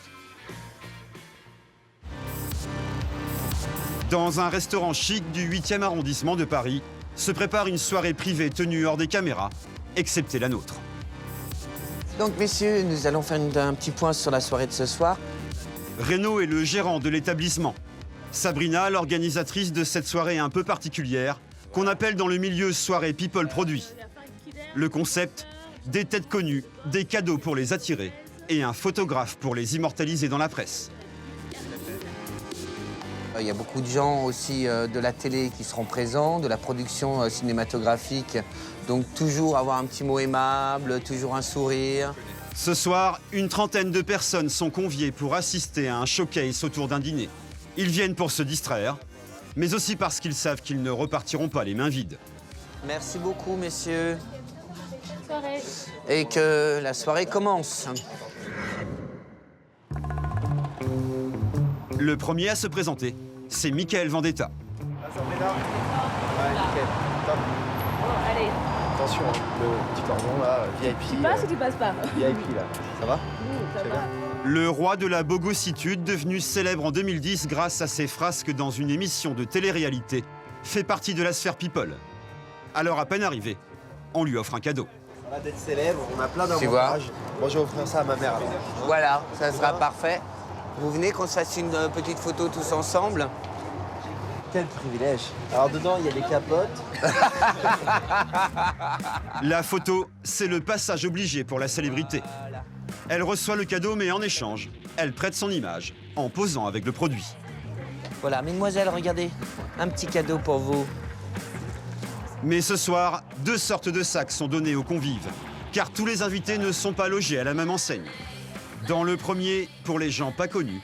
Dans un restaurant chic du 8e arrondissement de Paris, se prépare une soirée privée tenue hors des caméras, excepté la nôtre. Donc messieurs, nous allons faire un petit point sur la soirée de ce soir. Renaud est le gérant de l'établissement. Sabrina, l'organisatrice de cette soirée un peu particulière, qu'on appelle dans le milieu soirée people produit. Le concept, des têtes connues, des cadeaux pour les attirer et un photographe pour les immortaliser dans la presse. Il y a beaucoup de gens aussi de la télé qui seront présents, de la production cinématographique. Donc toujours avoir un petit mot aimable, toujours un sourire. Ce soir, une trentaine de personnes sont conviées pour assister à un showcase autour d'un dîner. Ils viennent pour se distraire, mais aussi parce qu'ils savent qu'ils ne repartiront pas les mains vides. Merci beaucoup, messieurs. Bonne soirée. Et que la soirée commence. Le premier à se présenter, c'est Michael Vendetta. Allez. Attention, le petit cordon là, VIP. Tu passes ou tu passes pas? VIP là. Ça va? Ça va. Le roi de la bogossitude, devenu célèbre en 2010 grâce à ses frasques dans une émission de télé-réalité, fait partie de la sphère people. Alors à peine arrivé, on lui offre un cadeau. On va d'être célèbre, on a plein Tu vois? d'avantages. Moi je vais offrir ça à ma mère. Voilà, ça sera parfait. Vous venez qu'on se fasse une petite photo tous ensemble? Quel privilège. Alors dedans, il y a des capotes. La photo, c'est le passage obligé pour la célébrité. Elle reçoit le cadeau, mais en échange, elle prête son image en posant avec le produit. Voilà, mesdemoiselles, regardez, un petit cadeau pour vous. Mais ce soir, deux sortes de sacs sont donnés aux convives, car tous les invités ne sont pas logés à la même enseigne. Dans le premier, pour les gens pas connus,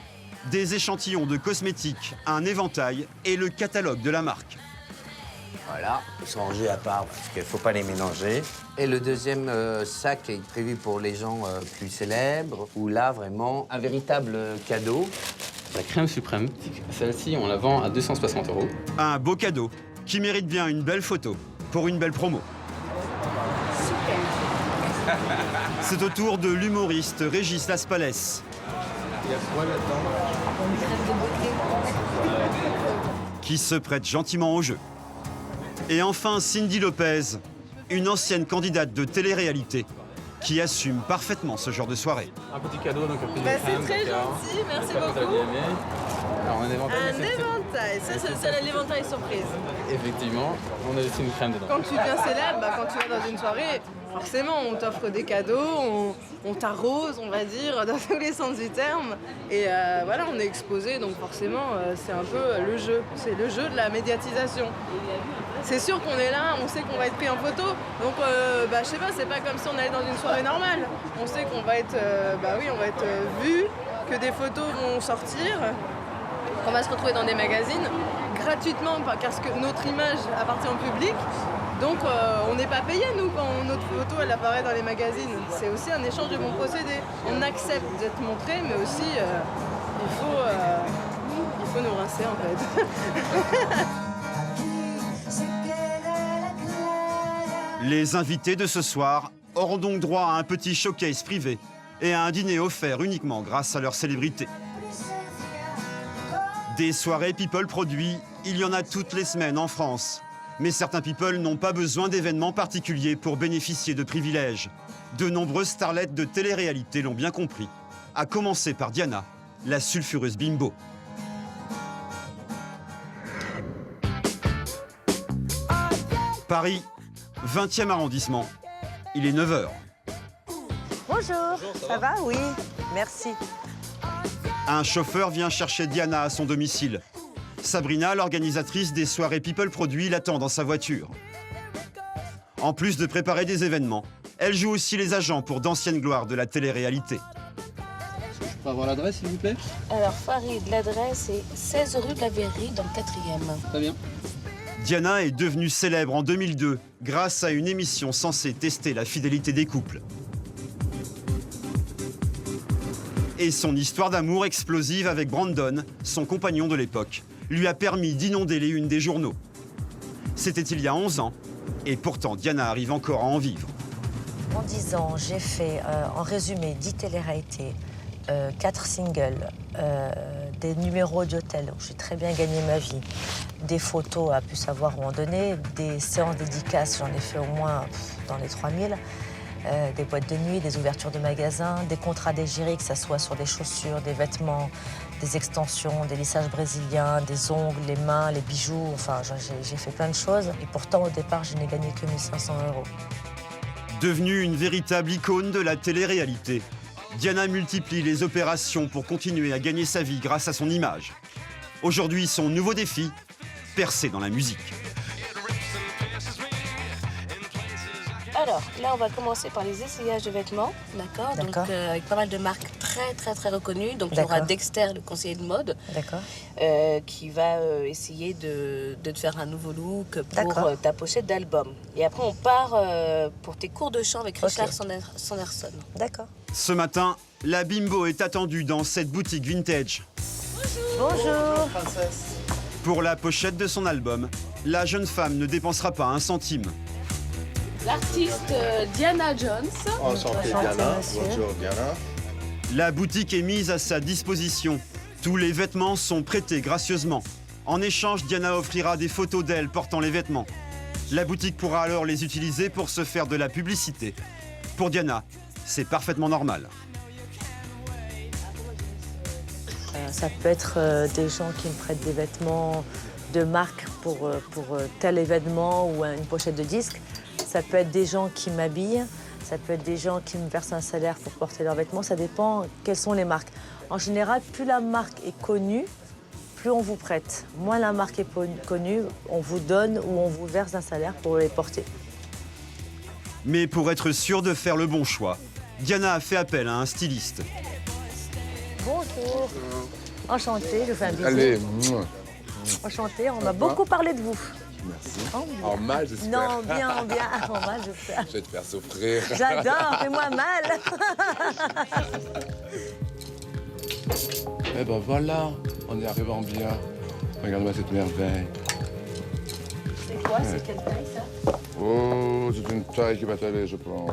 des échantillons de cosmétiques, un éventail et le catalogue de la marque. Voilà, ils sont rangés à part parce qu'il ne faut pas les mélanger. Et le deuxième sac est prévu pour les gens plus célèbres, où là, vraiment, un véritable cadeau. La crème suprême, celle-ci, on la vend à 260 €. Un beau cadeau qui mérite bien une belle photo pour une belle promo. C'est au tour de l'humoriste Régis Laspalès. Il y a quoi là-dedans? Qui se prête gentiment au jeu. Et enfin Cindy Lopez, une ancienne candidate de télé-réalité qui assume parfaitement ce genre de soirée. Un petit cadeau, donc un petit C'est très gentil, merci beaucoup. Alors, un éventail. Un éventail, ça c'est l'éventail surprise. Effectivement, on a aussi une crème dedans. Quand tu deviens célèbre, quand tu vas dans une soirée, forcément on t'offre des cadeaux, on t'arrose, on va dire, dans tous les sens du terme. Et voilà, on est exposé, donc forcément c'est un peu le jeu. C'est le jeu de la médiatisation. c'est sûr qu'on est là, on sait qu'on va être pris en photo. Donc, je sais pas, c'est pas comme si on allait dans une soirée normale. On sait qu'on va être, on va être vu, que des photos vont sortir, qu'on va se retrouver dans des magazines gratuitement parce que notre image appartient au public. Donc, on n'est pas payé, nous, quand notre photo elle apparaît dans les magazines. C'est aussi un échange de bons procédés. On accepte d'être montré, mais aussi, il faut nous rincer, en fait. Les invités de ce soir auront donc droit à un petit showcase privé et à un dîner offert uniquement grâce à leur célébrité. Des soirées people produits, il y en a toutes les semaines en France. Mais certains people n'ont pas besoin d'événements particuliers pour bénéficier de privilèges. De nombreuses starlettes de télé-réalité l'ont bien compris. À commencer par Diana, la sulfureuse bimbo. Paris, 20e arrondissement. Il est 9h. Bonjour, ça va? Oui, merci. Un chauffeur vient chercher Diana à son domicile. Sabrina, l'organisatrice des soirées People Produits, l'attend dans sa voiture. En plus de préparer des événements, elle joue aussi les agents pour d'anciennes gloires de la télé-réalité. Je peux avoir l'adresse, s'il vous plaît? Alors, Farid, l'adresse est 16 rue de la Verrerie, dans le 4e. Très bien. Diana est devenue célèbre en 2002 grâce à une émission censée tester la fidélité des couples. Et son histoire d'amour explosive avec Brandon, son compagnon de l'époque, lui a permis d'inonder les unes des journaux. C'était il y a 11 ans, et pourtant Diana arrive encore à en vivre. En 10 ans, j'ai fait, en résumé, 10 téléréalités, 4 singles, des numéros d'hôtel où j'ai très bien gagné ma vie, des photos à pu savoir où en donner, des séances dédicaces, j'en ai fait au moins dans les 3000, des boîtes de nuit, des ouvertures de magasins, des contrats d'égérie, que ce soit sur des chaussures, des vêtements, des extensions, des lissages brésiliens, des ongles, les mains, les bijoux, enfin j'ai fait plein de choses. Et pourtant au départ je n'ai gagné que 1 500 €. Devenue une véritable icône de la télé-réalité, Diana multiplie les opérations pour continuer à gagner sa vie grâce à son image. Aujourd'hui, son nouveau défi, percer dans la musique. Alors, là, on va commencer par les essayages de vêtements, d'accord? Donc, avec pas mal de marques très reconnues. Donc, il y aura Dexter, le conseiller de mode, qui va essayer de te faire un nouveau look pour ta pochette d'album. Et après, on part pour tes cours de chant avec Richard Sanderson. D'accord. Ce matin, la bimbo est attendue dans cette boutique vintage. Bonjour. Pour la pochette de son album, la jeune femme ne dépensera pas un centime. L'artiste Diana Jones. Enchanté, Diana. Bonjour, Diana. La boutique est mise à sa disposition. Tous les vêtements sont prêtés gracieusement. En échange, Diana offrira des photos d'elle portant les vêtements. La boutique pourra alors les utiliser pour se faire de la publicité. Pour Diana, c'est parfaitement normal. Ça peut être des gens qui me prêtent des vêtements de marque pour tel événement ou une pochette de disque. Ça peut être des gens qui m'habillent, ça peut être des gens qui me versent un salaire pour porter leurs vêtements. Ça dépend quelles sont les marques. En général, plus la marque est connue, plus on vous prête. Moins la marque est connue, on vous donne ou on vous verse un salaire pour les porter. Mais pour être sûr de faire le bon choix, Diana a fait appel à un styliste. Bonjour. Enchantée, je vous fais un bisou. Allez. Enchantée, on m'a beaucoup parlé de vous. Merci. En mal, j'espère. Non, bien. En mal, j'espère. Je vais te faire souffrir. J'adore, fais-moi mal. Eh ben voilà, on est arrivé en bien. Regarde-moi cette merveille. C'est quoi? C'est quelle taille, ça? Oh, c'est une taille qui va t'aller, je pense.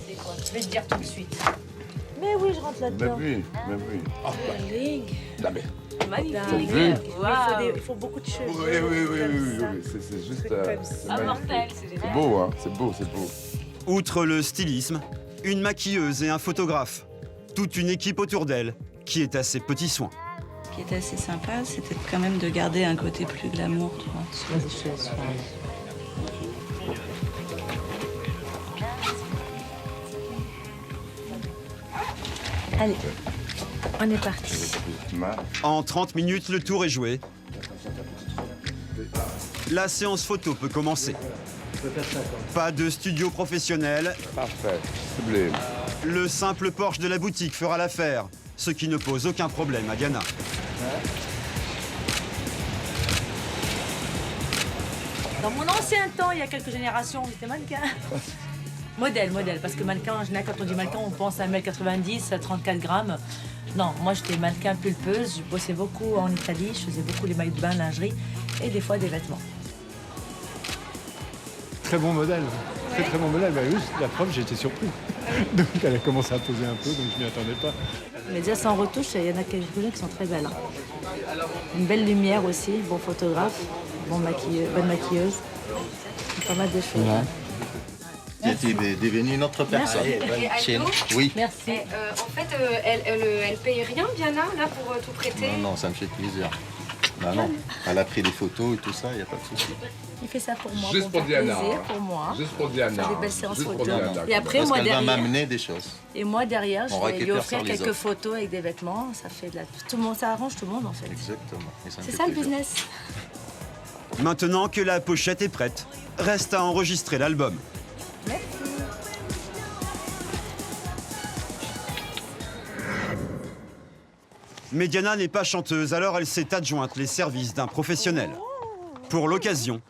C'est quoi? Je vais te dire tout de suite. Mais oui, je rentre là-dedans. Mais oui. Oh, bah. Mais... Magnifique. Il faut beaucoup de cheveux. Oui. C'est juste... Immortel, c'est génial. C'est beau, hein. C'est beau. Outre le stylisme, une maquilleuse et un photographe. Toute une équipe autour d'elle qui est à ses petits soins. Ce qui était assez sympa, c'était quand même de garder un côté plus glamour, tu vois, sur les choses. Allez, on est parti. En 30 minutes, le tour est joué. La séance photo peut commencer. Pas de studio professionnel. Parfait, sublime. Le simple Porsche de la boutique fera l'affaire, ce qui ne pose aucun problème à Diana. Dans mon ancien temps, il y a quelques générations, j'étais mannequin. Modèle, parce que mannequin, en général, quand on dit mannequin, on pense à 1m90, à 34 grammes. Non, moi, j'étais mannequin pulpeuse, je bossais beaucoup en Italie, je faisais beaucoup les maillots de bain, lingerie et des fois des vêtements. Très bon modèle. Très bon modèle. Bah oui, la preuve, j'ai été surpris. Donc elle a commencé à poser un peu, donc je m'y attendais pas. Mais déjà sans retouche, il y en a quelques-unes qui sont très belles. Une belle lumière aussi, bon photographe, bonne maquilleuse. Pas mal de choses. Ouais. Tu es devenue une autre personne. Oui. Merci. En fait, elle paye rien, Diana, là, pour tout prêter? Non, ça me fait plaisir. Bah non, elle a pris des photos et tout ça, il n'y a pas de souci. Il fait ça pour moi, Juste pour Diana. plaisir, pour moi. Juste pour Diana. Faire des belles séances Juste pour photos. Diana. Et après, Parce moi qu'elle va derrière. m'amener des choses. Et moi derrière, je On vais lui récupère offrir sur les quelques autres. photos avec des vêtements. Ça fait de la. Tout le monde, ça arrange tout le monde en fait. Exactement. Et me C'est fait ça le plaisir. business. Maintenant que la pochette est prête, reste à enregistrer l'album. Mais Diana n'est pas chanteuse, alors elle s'est adjointe les services d'un professionnel. Pour l'occasion,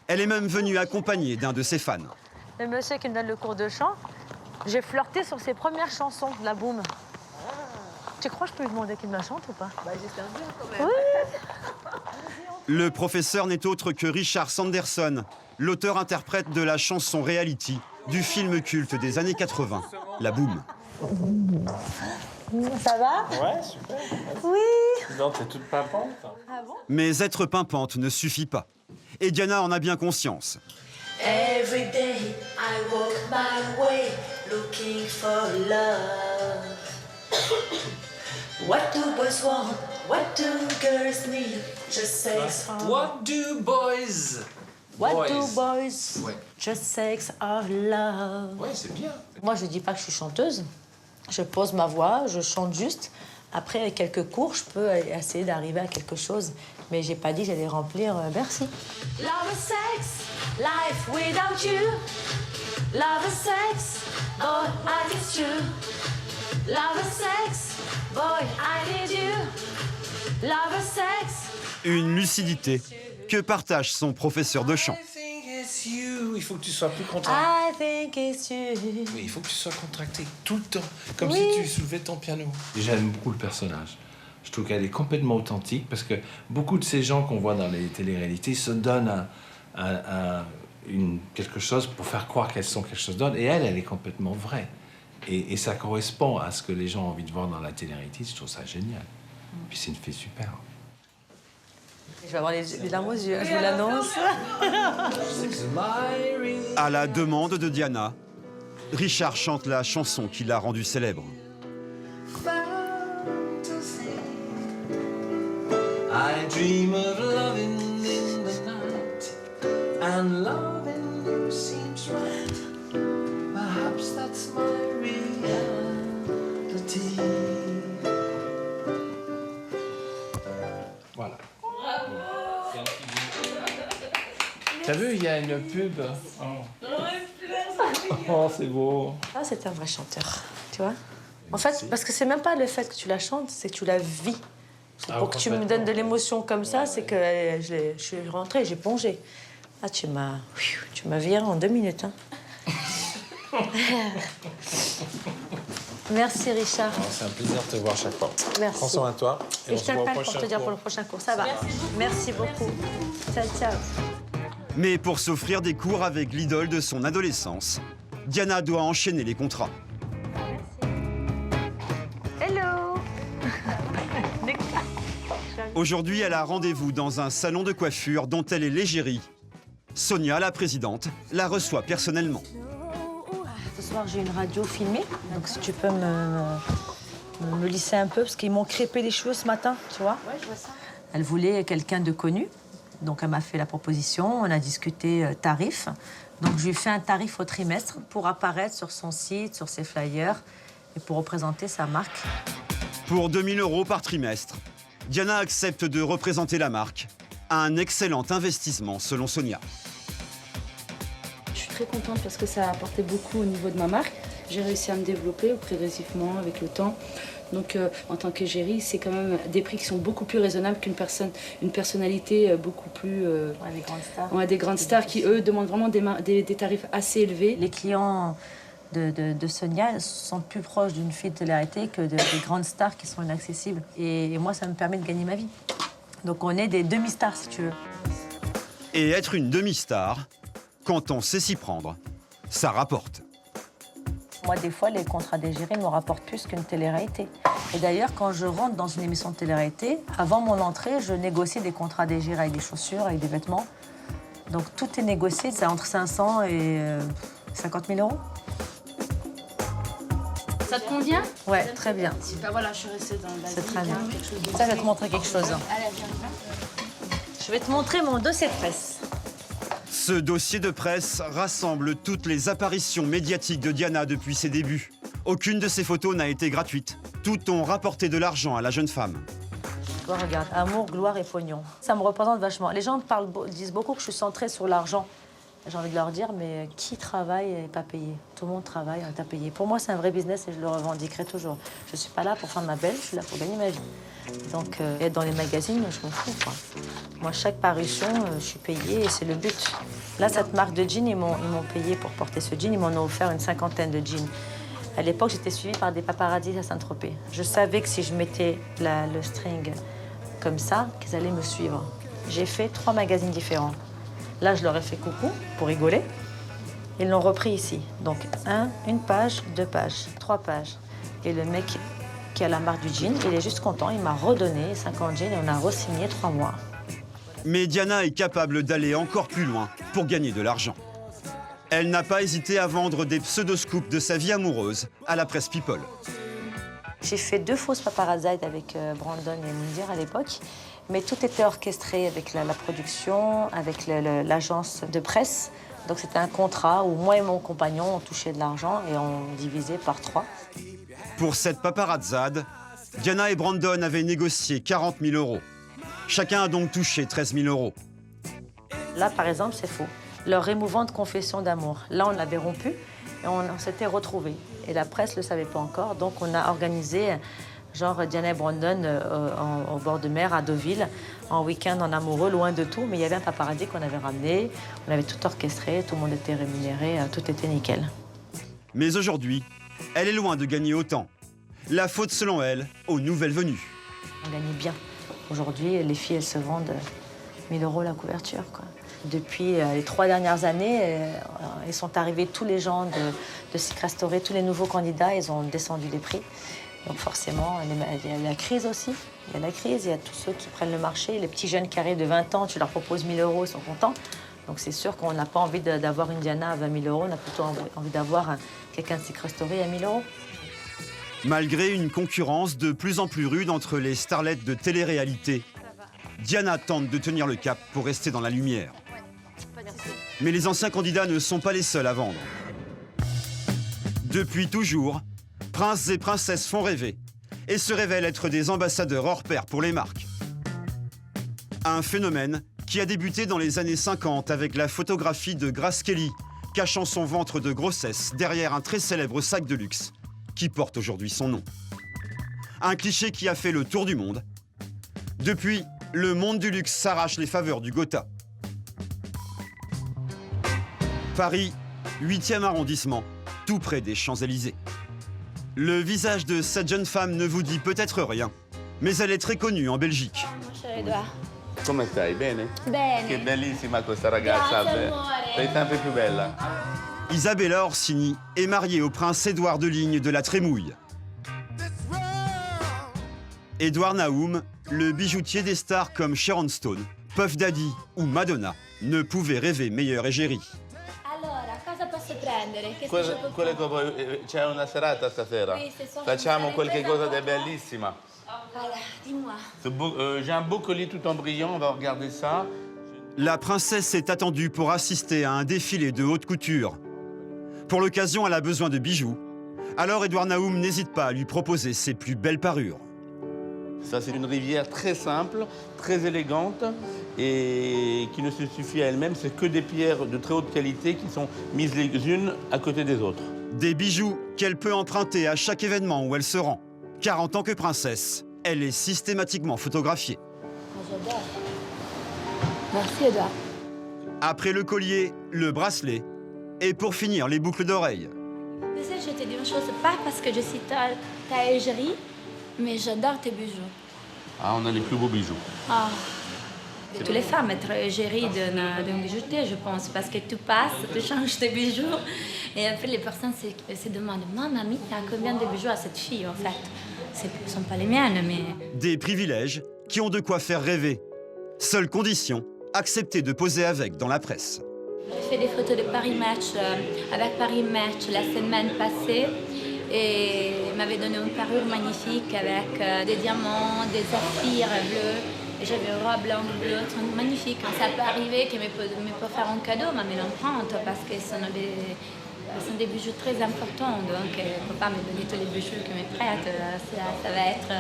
elle est même venue accompagnée d'un de ses fans. Le monsieur qui me donne le cours de chant, j'ai flirté sur ses premières chansons, la boum. Tu crois que je peux lui demander qu'il me la chante ou pas? Bah, j'espère bien quand même. Oui. Le professeur n'est autre que Richard Sanderson, l'auteur-interprète de la chanson reality du film culte des années 80, La Boum. Ça va? Ouais, super. Oui. Non, t'es toute pimpante. Ah bon? Mais être pimpante ne suffit pas. Et Diana en a bien conscience. Every day I walk my way looking for love. What do boys want? What do girls need? Just sex. What do boys? What do boys? Ouais. Just sex or love. Ouais, c'est bien. Moi, je dis pas que je suis chanteuse. Je pose ma voix, je chante juste. Après, avec quelques cours, je peux essayer d'arriver à quelque chose. Mais j'ai pas dit que j'allais remplir Bercy. Love is sex, life without you. Love is sex, boy, I miss you. Love is sex, boy, I need you. Love is sex. Une lucidité que partage son professeur de chant. Il faut que tu sois plus contracté. I think it's you. Oui, il faut que tu sois contracté tout le temps, comme Oui. si tu soulevais ton piano. J'aime beaucoup le personnage. Je trouve qu'elle est complètement authentique parce que beaucoup de ces gens qu'on voit dans les téléréalités se donnent quelque chose pour faire croire qu'elles sont quelque chose d'autre. Et elle est complètement vraie. Et ça correspond à ce que les gens ont envie de voir dans la télé-réalité. Je trouve ça génial. Puis c'est une fille super. Je vais avoir les larmes aux yeux, je vous l'annonce. À la demande de Diana, Richard chante la chanson qui l'a rendue célèbre. I dream of loving in the night, and loving you seems right. Perhaps that's my reality. Voilà. T'as vu, il y a une pub. Oh, c'est beau. Ah, c'est un vrai chanteur, tu vois. En fait, parce que c'est même pas le fait que tu la chantes, c'est que tu la vis. Pour que tu me donnes de l'émotion comme ça, c'est que je suis rentrée, j'ai plongé. Ah, tu m'as viré en 2 minutes. Hein. Merci, Richard. C'est un plaisir de te voir chaque fois. Merci. Prends soin de toi. Et on je se voit au t'appelle pour prochain te dire cours. pour le prochain cours. Ça va. Merci beaucoup. Ciao, ciao. Mais pour s'offrir des cours avec l'idole de son adolescence, Diana doit enchaîner les contrats. Hello. Aujourd'hui, elle a rendez-vous dans un salon de coiffure dont elle est l'égérie. Sonia, la présidente, la reçoit personnellement. Ce soir, j'ai une radio filmée, donc si tu peux me lisser un peu, parce qu'ils m'ont crêpé les cheveux ce matin, tu vois. Ouais, je vois ça. Elle voulait quelqu'un de connu, donc elle m'a fait la proposition, on a discuté tarif. Donc je lui ai fait un tarif au trimestre pour apparaître sur son site, sur ses flyers, et pour représenter sa marque. Pour 2 000 € par trimestre, Diana accepte de représenter la marque, Un excellent investissement selon Sonia. Je suis très contente parce que ça a apporté beaucoup au niveau de ma marque. J'ai réussi à me développer progressivement avec le temps. Donc en tant qu'égérie, c'est quand même des prix qui sont beaucoup plus raisonnables une personnalité beaucoup plus... des grandes stars. Ouais, des grandes stars qui, eux, demandent vraiment des tarifs assez élevés. Les clients de Sonia sont plus proches d'une fille de télé-réalité que des grandes stars qui sont inaccessibles. Et moi, ça me permet de gagner ma vie. Donc on est des demi-stars, si tu veux. Et être une demi-star, quand on sait s'y prendre, ça rapporte. Moi, des fois, les contrats d'égérie me rapportent plus qu'une télé-réalité. Et d'ailleurs, quand je rentre dans une émission de télé-réalité, avant mon entrée, je négocie des contrats d'égérie avec des chaussures, avec des vêtements. Donc tout est négocié, c'est entre 500 et 50 000 euros. Ça te convient? Ouais, très bien. Super, voilà, je suis restée dans la... C'est très bien. Ça, je vais te montrer quelque chose. Allez, viens. Je vais te montrer mon dossier de presse. Ce dossier de presse rassemble toutes les apparitions médiatiques de Diana depuis ses débuts. Aucune de ces photos n'a été gratuite. Toutes ont rapporté de l'argent à la jeune femme. Toi, regarde, amour, gloire et pognon. Ça me représente vachement. Les gens disent beaucoup que je suis centrée sur l'argent. J'ai envie de leur dire, mais qui travaille et n'est pas payé? Tout le monde travaille et n'est pas payé. Pour moi, c'est un vrai business et je le revendiquerai toujours. Je ne suis pas là pour faire ma belle, je suis là pour gagner ma vie. Donc, être dans les magazines, je m'en fous, quoi. Moi, chaque parution, je suis payée et c'est le but. Là, cette marque de jeans, ils m'ont payé pour porter ce jean. Ils m'en ont offert une 50aine de jeans. À l'époque, j'étais suivie par des paparazzis à Saint-Tropez. Je savais que si je mettais le string comme ça, qu'ils allaient me suivre. J'ai fait 3 magazines différents. Là, je leur ai fait coucou pour rigoler. Ils l'ont repris ici. Donc, une page, 2 pages, 3 pages. Et le mec qui a la marque du jean, il est juste content. Il m'a redonné 50 jeans et on a re-signé 3 mois. Mais Diana est capable d'aller encore plus loin pour gagner de l'argent. Elle n'a pas hésité à vendre des pseudo-scoops de sa vie amoureuse à la presse People. J'ai fait 2 fausses paparazzi avec Brandon et Mundir à l'époque. Mais tout était orchestré avec la production, avec l'agence de presse. Donc c'était un contrat où moi et mon compagnon, on touchait de l'argent et on divisait par 3. Pour cette paparazzade, Diana et Brandon avaient négocié 40 000 euros. Chacun a donc touché 13 000 euros. Là, par exemple, c'est faux. Leur émouvante confession d'amour. Là, on l'avait rompu et on s'était retrouvés. Et la presse ne le savait pas encore, donc on a organisé... Genre Diana et Brandon au bord de mer à Deauville, en week-end en amoureux, loin de tout. Mais il y avait un paparazzi qu'on avait ramené, on avait tout orchestré, tout le monde était rémunéré, tout était nickel. Mais aujourd'hui, elle est loin de gagner autant. La faute, selon elle, aux nouvelles venues. On gagnait bien. Aujourd'hui, les filles, elles se vendent 1 000 € la couverture, quoi. Depuis les 3 dernières années, ils sont arrivés tous les gens de Secret Story, tous les nouveaux candidats, ils ont descendu les prix. Donc forcément, il y a la crise aussi. Il y a la crise, il y a tous ceux qui prennent le marché. Les petits jeunes qui arrivent de 20 ans, tu leur proposes 1 000 €, ils sont contents. Donc c'est sûr qu'on n'a pas envie d'avoir une Diana à 20 000 €, on a plutôt envie d'avoir quelqu'un de Secret Story à 1 000 €. Malgré une concurrence de plus en plus rude entre les starlettes de télé-réalité, Diana tente de tenir le cap pour rester dans la lumière. Mais les anciens candidats ne sont pas les seuls à vendre. Depuis toujours, princes et princesses font rêver et se révèlent être des ambassadeurs hors pair pour les marques. Un phénomène qui a débuté dans les années 50 avec la photographie de Grace Kelly, cachant son ventre de grossesse derrière un très célèbre sac de luxe qui porte aujourd'hui son nom. Un cliché qui a fait le tour du monde. Depuis, le monde du luxe s'arrache les faveurs du Gotha. Paris, 8e arrondissement, tout près des Champs-Élysées. Le visage de cette jeune femme ne vous dit peut-être rien, mais elle est très connue en Belgique. Mon cher Edouard. Come stai? Bene? Bene. Che bellissima questa ragazza. Grazie, amore. Sei sempre più bella. Isabella Orsini est mariée au prince Édouard de Ligne de la Trémouille. Édouard Naoum, le bijoutier des stars comme Sharon Stone, Puff Daddy ou Madonna, ne pouvait rêver meilleure égérie. Allora, cosa posso prendere? Che Quelle che vuoi, c'è una serata stasera. Facciamo qualche cosa di bellissima. Voilà, dis-moi. J'ai un beau collier tout en brillant, on va regarder ça. La princesse est attendue pour assister à un défilé de haute couture. Pour l'occasion, elle a besoin de bijoux. Alors Édouard Naoum n'hésite pas à lui proposer ses plus belles parures. Ça, c'est une rivière très simple, très élégante et qui ne se suffit à elle-même. C'est que des pierres de très haute qualité qui sont mises les unes à côté des autres. Des bijoux qu'elle peut emprunter à chaque événement où elle se rend. Car en tant que princesse, elle est systématiquement photographiée. J'adore. Merci, Edouard. Après le collier, le bracelet. Et pour finir, les boucles d'oreilles. Tu sais, je te dis une chose, pas parce que je suis ta égérie, mais j'adore tes bijoux. Ah, on a les plus beaux bijoux. Ah. Toutes les femmes être égérie d'un bijoutier, je pense, parce que tu passes, tu changes tes bijoux, et après les personnes se demandent « Maman, il y a combien de bijoux à cette fille, en fait ?» Ce ne sont pas les miennes, mais... Des privilèges qui ont de quoi faire rêver. Seule condition, accepter de poser avec dans la presse. J'ai fait des photos de Paris Match avec Paris Match la semaine passée, et il m'avait donné une parure magnifique avec des diamants, des saphirs bleus. J'avais une robe blanc bleu, magnifique. Ça peut arriver qu'il me peut faire un cadeau, mais l'empreinte, parce que ce sont des bijoux très importants. Donc, il ne peut pas me donner tous les bijoux qu'il me prête. Ça va être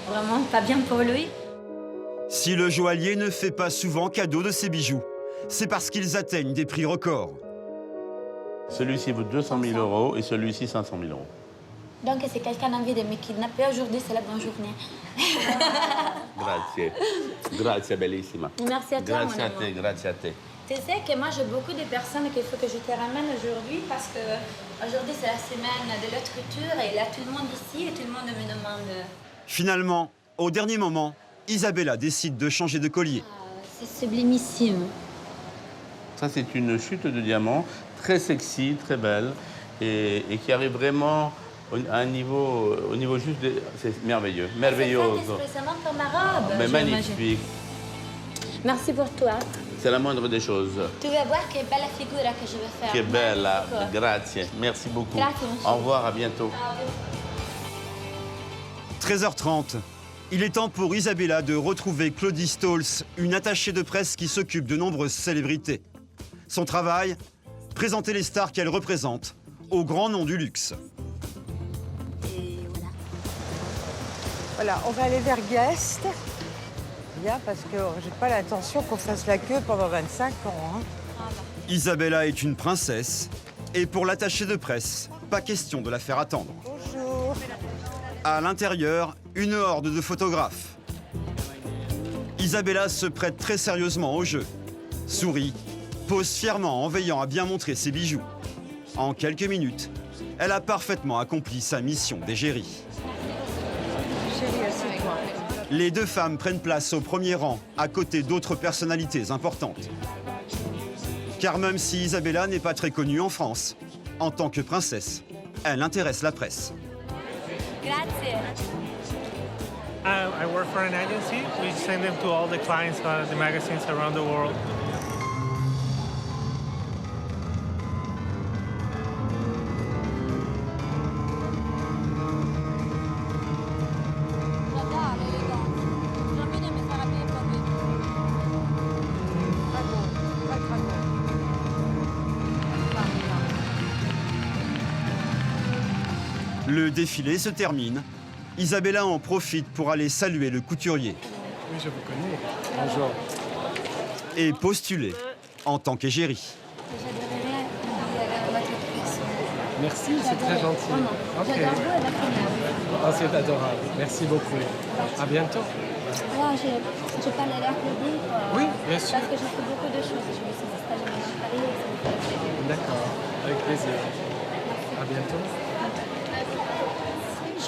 vraiment pas bien pour lui. Si le joaillier ne fait pas souvent cadeau de ses bijoux, c'est parce qu'ils atteignent des prix records. Celui-ci vaut 200 000 € et celui-ci 500 000 €. Donc, si quelqu'un a envie de me kidnapper aujourd'hui, c'est la bonne journée. Grazie. Grazie, bellissima. Merci à toi, Grazie mon a amour. te, grazie a te. Tu sais que moi, j'ai beaucoup de personnes qu'il faut que je te ramène aujourd'hui parce que aujourd'hui, c'est la semaine de l'haute couture et là, tout le monde ici et tout le monde me demande... Finalement, au dernier moment, Isabella décide de changer de collier. C'est sublimissime. Ça, c'est une chute de diamant très sexy, très belle et qui arrive vraiment à un niveau, au niveau juste c'est merveilleux, merveilleuse. C'est expressément pour ma robe. Mais j'imagine. magnifique. Merci pour toi. C'est la moindre des choses. Tu vas voir quelle belle figure que je vais faire. Che bella, grazie. Merci beaucoup. Grazie, mon chéri. Au revoir, à bientôt. 13h30, il est temps pour Isabella de retrouver Claudie Stolz, une attachée de presse qui s'occupe de nombreuses célébrités. Son travail, présenter les stars qu'elle représente au grand nom du luxe. Voilà, on va aller vers Guest. Bien, parce que j'ai pas l'intention qu'on fasse la queue pendant 25 ans. Hein. Isabella est une princesse et pour l'attachée de presse, pas question de la faire attendre. Bonjour. À l'intérieur, une horde de photographes. Isabella se prête très sérieusement au jeu. Sourit, pose fièrement en veillant à bien montrer ses bijoux. En quelques minutes, elle a parfaitement accompli sa mission d'égérie. Chérie, assieds-toi. Les deux femmes prennent place au premier rang, à côté d'autres personnalités importantes. Car même si Isabella n'est pas très connue en France, en tant que princesse, elle intéresse la presse. Grazie. I work for an agency. We send them to all the clients, the magazines around the world. J'adore l'élégance. J'ai envie de me faire habiller comme lui. Bravo, bravo. Le défilé se termine. Isabella en profite pour aller saluer le couturier. Oui, je vous connais. Bonjour. Et postuler en tant qu'égérie. J'adorerais habiller votre presse. Merci, c'est très gentil. Vraiment. Ok. J'adore vous et votre mère. Ah, c'est adorable. Merci beaucoup. À bientôt. Voilà, je parle à la Claudie. Oui, bien sûr. Parce que je fais beaucoup de choses. Je vais s'installer à Paris. Ça me fait plaisir. D'accord, avec plaisir. À bientôt.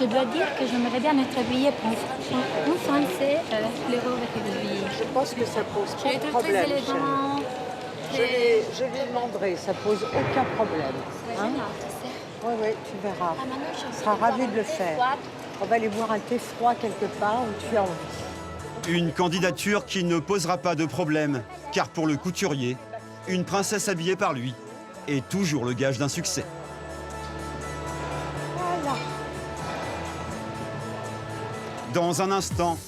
Je dois dire que j'aimerais bien être habillée pour un Français les robes que vous habillez. Je pense que ça pose Je pas les de trouve problème. très élégants. Je lui demanderai, ça pose aucun problème. C'est Hein? génial, tu sais. Oui, oui, tu verras. Ah, maintenant, je Tu vais seras boire ravi un de le thé faire. froid. On va aller boire un thé froid quelque part où tu as envie. Une candidature qui ne posera pas de problème, car pour le couturier, une princesse habillée par lui est toujours le gage d'un succès. Voilà. Dans un instant,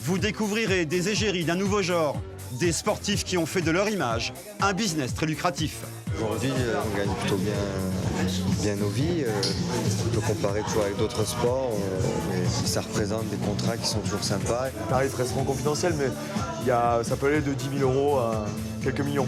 vous découvrirez des égéries d'un nouveau genre, des sportifs qui ont fait de leur image un business très lucratif. Aujourd'hui, on gagne plutôt bien nos vies. On peut comparer toujours avec d'autres sports, mais ça représente des contrats qui sont toujours sympas. Les tarifs resteront confidentiels, mais ça peut aller de 10 000 € à quelques millions.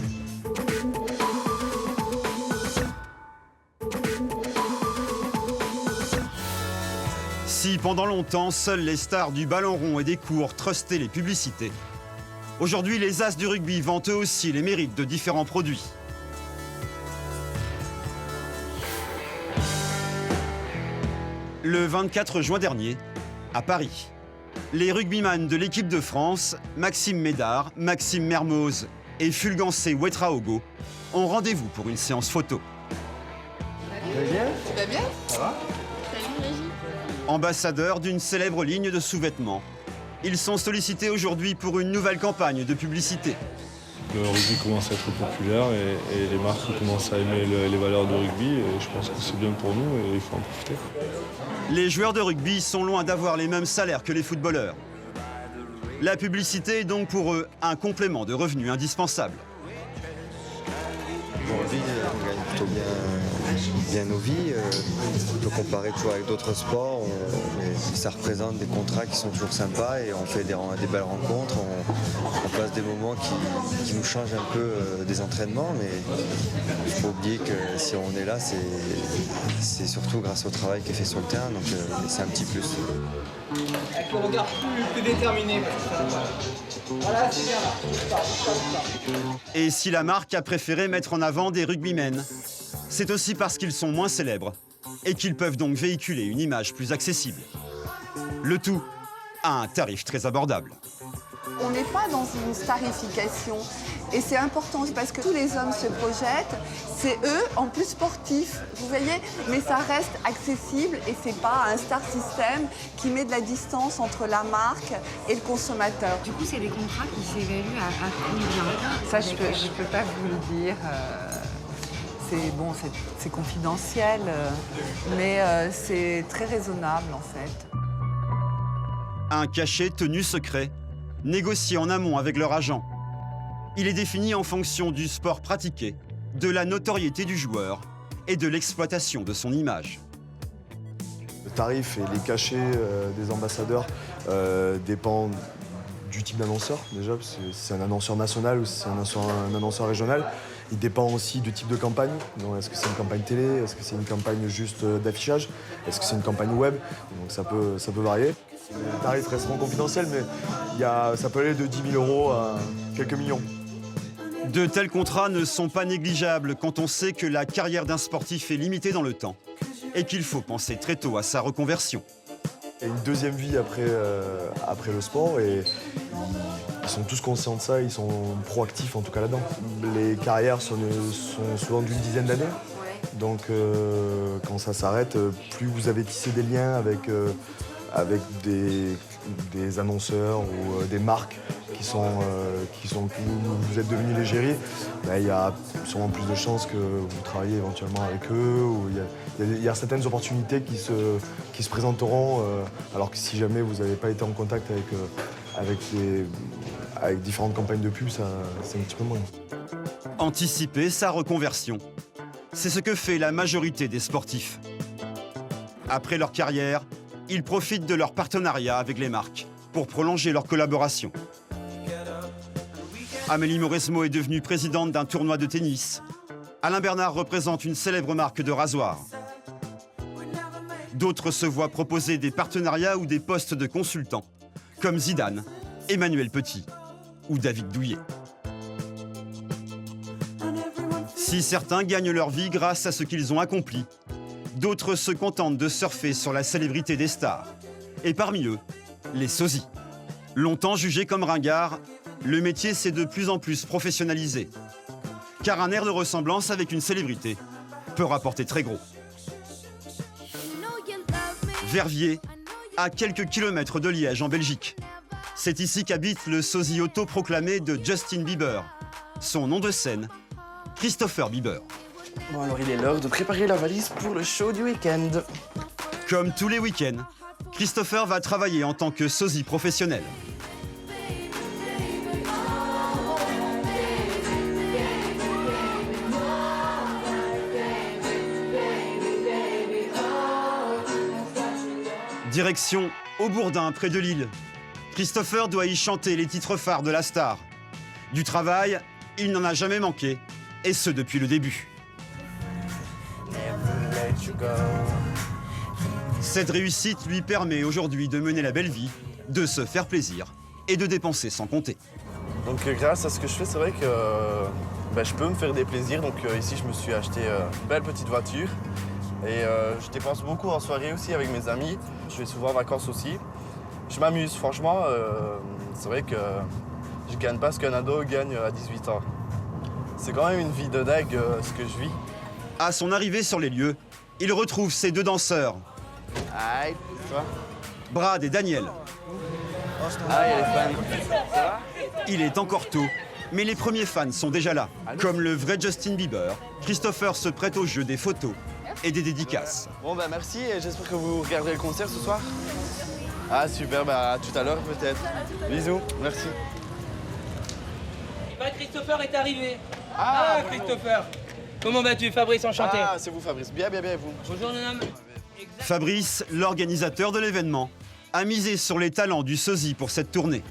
Si pendant longtemps, seules les stars du ballon rond et des cours trustaient les publicités, aujourd'hui, les as du rugby vantent eux aussi les mérites de différents produits. Le 24 juin dernier, à Paris, les rugbyman de l'équipe de France, Maxime Médard, Maxime Mermoz et Fulgancé Ouetraogo, ont rendez-vous pour une séance photo. Tu vas bien? Tu vas bien? Ça va? Salut Régis. Ambassadeurs d'une célèbre ligne de sous-vêtements, ils sont sollicités aujourd'hui pour une nouvelle campagne de publicité. Le rugby commence à être populaire et les marques commencent à aimer les valeurs de rugby et je pense que c'est bien pour nous et il faut en profiter. Les joueurs de rugby sont loin d'avoir les mêmes salaires que les footballeurs. La publicité est donc pour eux un complément de revenus indispensable. Aujourd'hui, on gagne plutôt bien nos vies. On peut comparer toujours avec d'autres sports, mais ça représente des contrats qui sont toujours sympas et on fait des belles rencontres. On passe des moments qui nous changent un peu des entraînements, mais il faut oublier que si on est là, c'est surtout grâce au travail qui est fait sur le terrain, donc c'est un petit plus. Avec le regard plus déterminé. Voilà, c'est bien là. Et si la marque a préféré mettre en avant des rugbymen, c'est aussi parce qu'ils sont moins célèbres et qu'ils peuvent donc véhiculer une image plus accessible. Le tout à un tarif très abordable. On n'est pas dans une starification et c'est important parce que tous les hommes se projettent, c'est eux en plus sportifs, vous voyez, mais ça reste accessible et c'est pas un star system qui met de la distance entre la marque et le consommateur. Du coup, c'est des contrats qui s'évaluent à combien? Ça, je peux pas vous le dire. C'est confidentiel, mais c'est très raisonnable en fait. Un cachet tenu secret, négocié en amont avec leur agent. Il est défini en fonction du sport pratiqué, de la notoriété du joueur et de l'exploitation de son image. Le tarif et les cachets des ambassadeurs dépendent du type d'annonceur déjà, parce que c'est un annonceur national ou si c'est un annonceur régional. Il dépend aussi du type de campagne. Est-ce que c'est une campagne télé? Est-ce que c'est une campagne juste d'affichage? Est-ce que c'est une campagne web? Donc ça peut varier. Les tarifs resteront confidentiels, mais ça peut aller de 10 000 € à quelques millions. De tels contrats ne sont pas négligeables quand on sait que la carrière d'un sportif est limitée dans le temps et qu'il faut penser très tôt à sa reconversion. Il y a une deuxième vie après le sport et ils sont tous conscients de ça, ils sont proactifs en tout cas là-dedans. Les carrières sont souvent d'une dizaine d'années, donc quand ça s'arrête, plus vous avez tissé des liens avec des annonceurs ou des marques qui sont vous êtes devenus l'égérie, il y a sûrement plus de chances que vous travaillez éventuellement avec eux. Ou il y a certaines opportunités qui se présenteront, alors que si jamais vous n'avez pas été en contact avec différentes campagnes de pub, c'est un petit peu moins. Anticiper sa reconversion, c'est ce que fait la majorité des sportifs. Après leur carrière, ils profitent de leur partenariat avec les marques pour prolonger leur collaboration. Amélie Mauresmo est devenue présidente d'un tournoi de tennis. Alain Bernard représente une célèbre marque de rasoir. D'autres se voient proposer des partenariats ou des postes de consultants, comme Zidane, Emmanuel Petit ou David Douillet. Si certains gagnent leur vie grâce à ce qu'ils ont accompli, d'autres se contentent de surfer sur la célébrité des stars. Et parmi eux, les sosies. Longtemps jugés comme ringards, le métier s'est de plus en plus professionnalisé. Car un air de ressemblance avec une célébrité peut rapporter très gros. Verviers, à quelques kilomètres de Liège, en Belgique. C'est ici qu'habite le sosie autoproclamé de Justin Bieber. Son nom de scène, Christopher Bieber. Bon, alors il est l'heure de préparer la valise pour le show du week-end. Comme tous les week-ends, Christopher va travailler en tant que sosie professionnel. Direction Aubourdin, près de Lille. Christopher doit y chanter les titres phares de la star. Du travail, il n'en a jamais manqué, et ce depuis le début. Cette réussite lui permet aujourd'hui de mener la belle vie, de se faire plaisir et de dépenser sans compter. Donc grâce à ce que je fais, c'est vrai que je peux me faire des plaisirs. Donc ici, je me suis acheté une belle petite voiture. Et je dépense beaucoup en soirée aussi avec mes amis. Je vais souvent en vacances aussi. Je m'amuse, franchement. C'est vrai que je gagne pas ce qu'un ado gagne à 18 ans. C'est quand même une vie de dingue ce que je vis. À son arrivée sur les lieux, il retrouve ses deux danseurs. Aïe, toi. Brad et Daniel. Ah, il y a les fans. Ça va? Il est encore tôt, mais les premiers fans sont déjà là. Comme le vrai Justin Bieber, Christopher se prête au jeu des photos et des dédicaces. Bon, merci et j'espère que vous regarderez le concert ce soir. Ah, super, à tout à l'heure peut-être. Bisous, merci. Christopher est arrivé. Ah, Christopher. Comment vas-tu, Fabrice, enchanté. Ah, c'est vous, Fabrice. Bien, vous. Bonjour, jeune homme. Fabrice, l'organisateur de l'événement, a misé sur les talents du sosie pour cette tournée.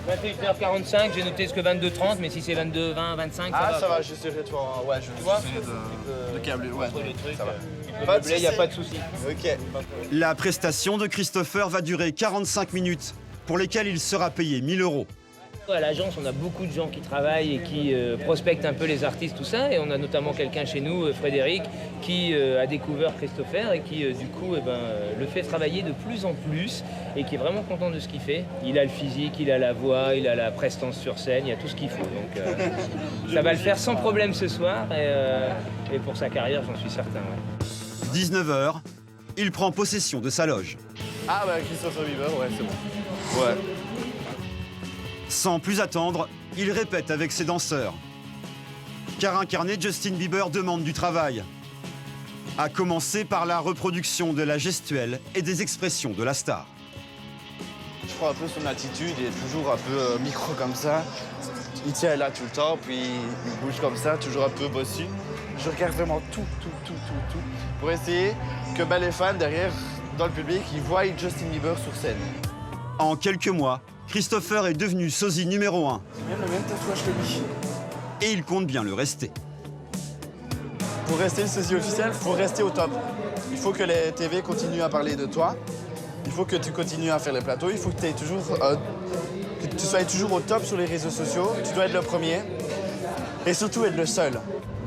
21h45, j'ai noté ce que 22h30, mais si c'est 22, 20, 25, ça va. ça va, j'essaierai de voir. Ouais, je vais essayer de câbler. Ouais, ça va. Il n'y a pas de souci. Ok. La prestation de Christopher va durer 45 minutes, pour lesquelles il sera payé 1 000 €. À l'agence, on a beaucoup de gens qui travaillent et qui prospectent un peu les artistes, tout ça. Et on a notamment quelqu'un chez nous, Frédéric, qui a découvert Christopher et qui, du coup, le fait travailler de plus en plus et qui est vraiment content de ce qu'il fait. Il a le physique, il a la voix, il a la prestance sur scène, il a tout ce qu'il faut. Donc, ça va le faire sans problème ce soir et pour sa carrière, j'en suis certain. Ouais. 19h, il prend possession de sa loge. Ah Christopher Bieber, ouais, c'est bon. Ouais. Sans plus attendre, il répète avec ses danseurs. Car incarner Justin Bieber demande du travail. À commencer par la reproduction de la gestuelle et des expressions de la star. Je crois un peu son attitude, il est toujours un peu micro comme ça. Il tient là tout le temps, puis il bouge comme ça, toujours un peu bossu. Je regarde vraiment tout, pour essayer que les fans derrière, dans le public, ils voient Justin Bieber sur scène. En quelques mois, Christopher est devenu sosie numéro 1. C'est bien le même tatouage que lui. Et il compte bien le rester. Pour rester le sosie officiel, il faut rester au top. Il faut que les TV continuent à parler de toi. Il faut que tu continues à faire les plateaux. Il faut que tu sois toujours au top sur les réseaux sociaux. Tu dois être le premier. Et surtout être le seul.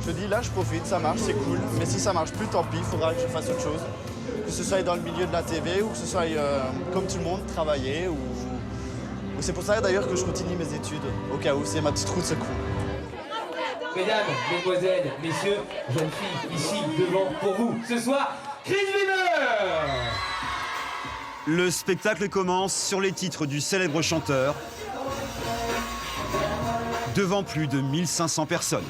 Je dis là, je profite, ça marche, c'est cool. Mais si ça marche plus, tant pis, il faudra que je fasse autre chose. Que ce soit dans le milieu de la TV ou que ce soit comme tout le monde, travailler ou... C'est pour ça d'ailleurs que je continue mes études, au cas où c'est ma petite roue de secours. Mesdames, mesdemoiselles, messieurs, jeunes filles, ici, devant, pour vous, ce soir, Chris Bieber. Le spectacle commence sur les titres du célèbre chanteur, devant plus de 1500 personnes.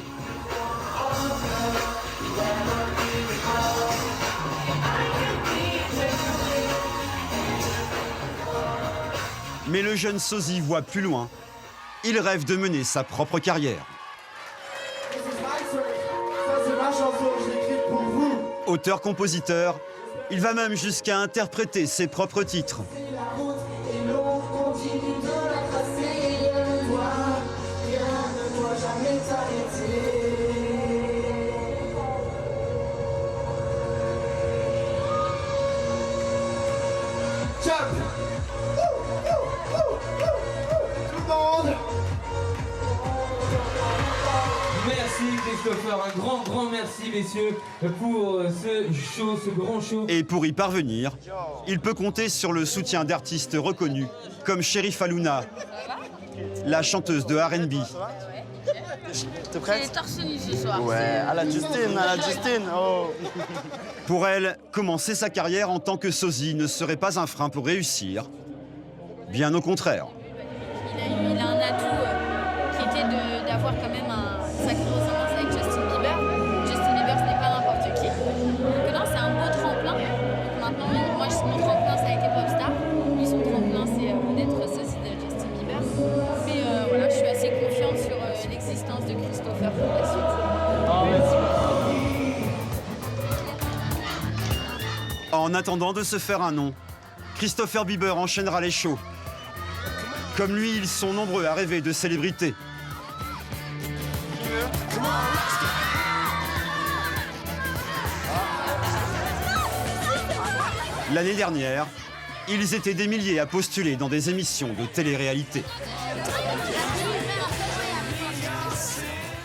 Mais le jeune sosie voit plus loin. Il rêve de mener sa propre carrière. Auteur-compositeur, il va même jusqu'à interpréter ses propres titres. Christopher, un grand merci messieurs pour ce show, ce grand show. Et pour y parvenir, il peut compter sur le soutien d'artistes reconnus comme Sheriff Aluna, la chanteuse de R&B. T'es prête? J'ai torse nu ce soir. Ouais, à la Justine, oh. Pour elle, commencer sa carrière en tant que sosie ne serait pas un frein pour réussir. Bien au contraire. Il a un atout qui était d'avoir quand même un sacré ressemblance avec Justin Bieber. Justin Bieber, ce n'est pas n'importe qui. Donc non, c'est un beau tremplin. Donc maintenant, moi, mon tremplin, ça a été Popstar. Lui, son tremplin, c'est d'être sosie de Justin Bieber. Mais voilà, je suis assez confiante sur l'existence de Christopher pour la suite. En attendant de se faire un nom, Christopher Bieber enchaînera les shows. Comme lui, ils sont nombreux à rêver de célébrité. L'année dernière, ils étaient des milliers à postuler dans des émissions de télé-réalité.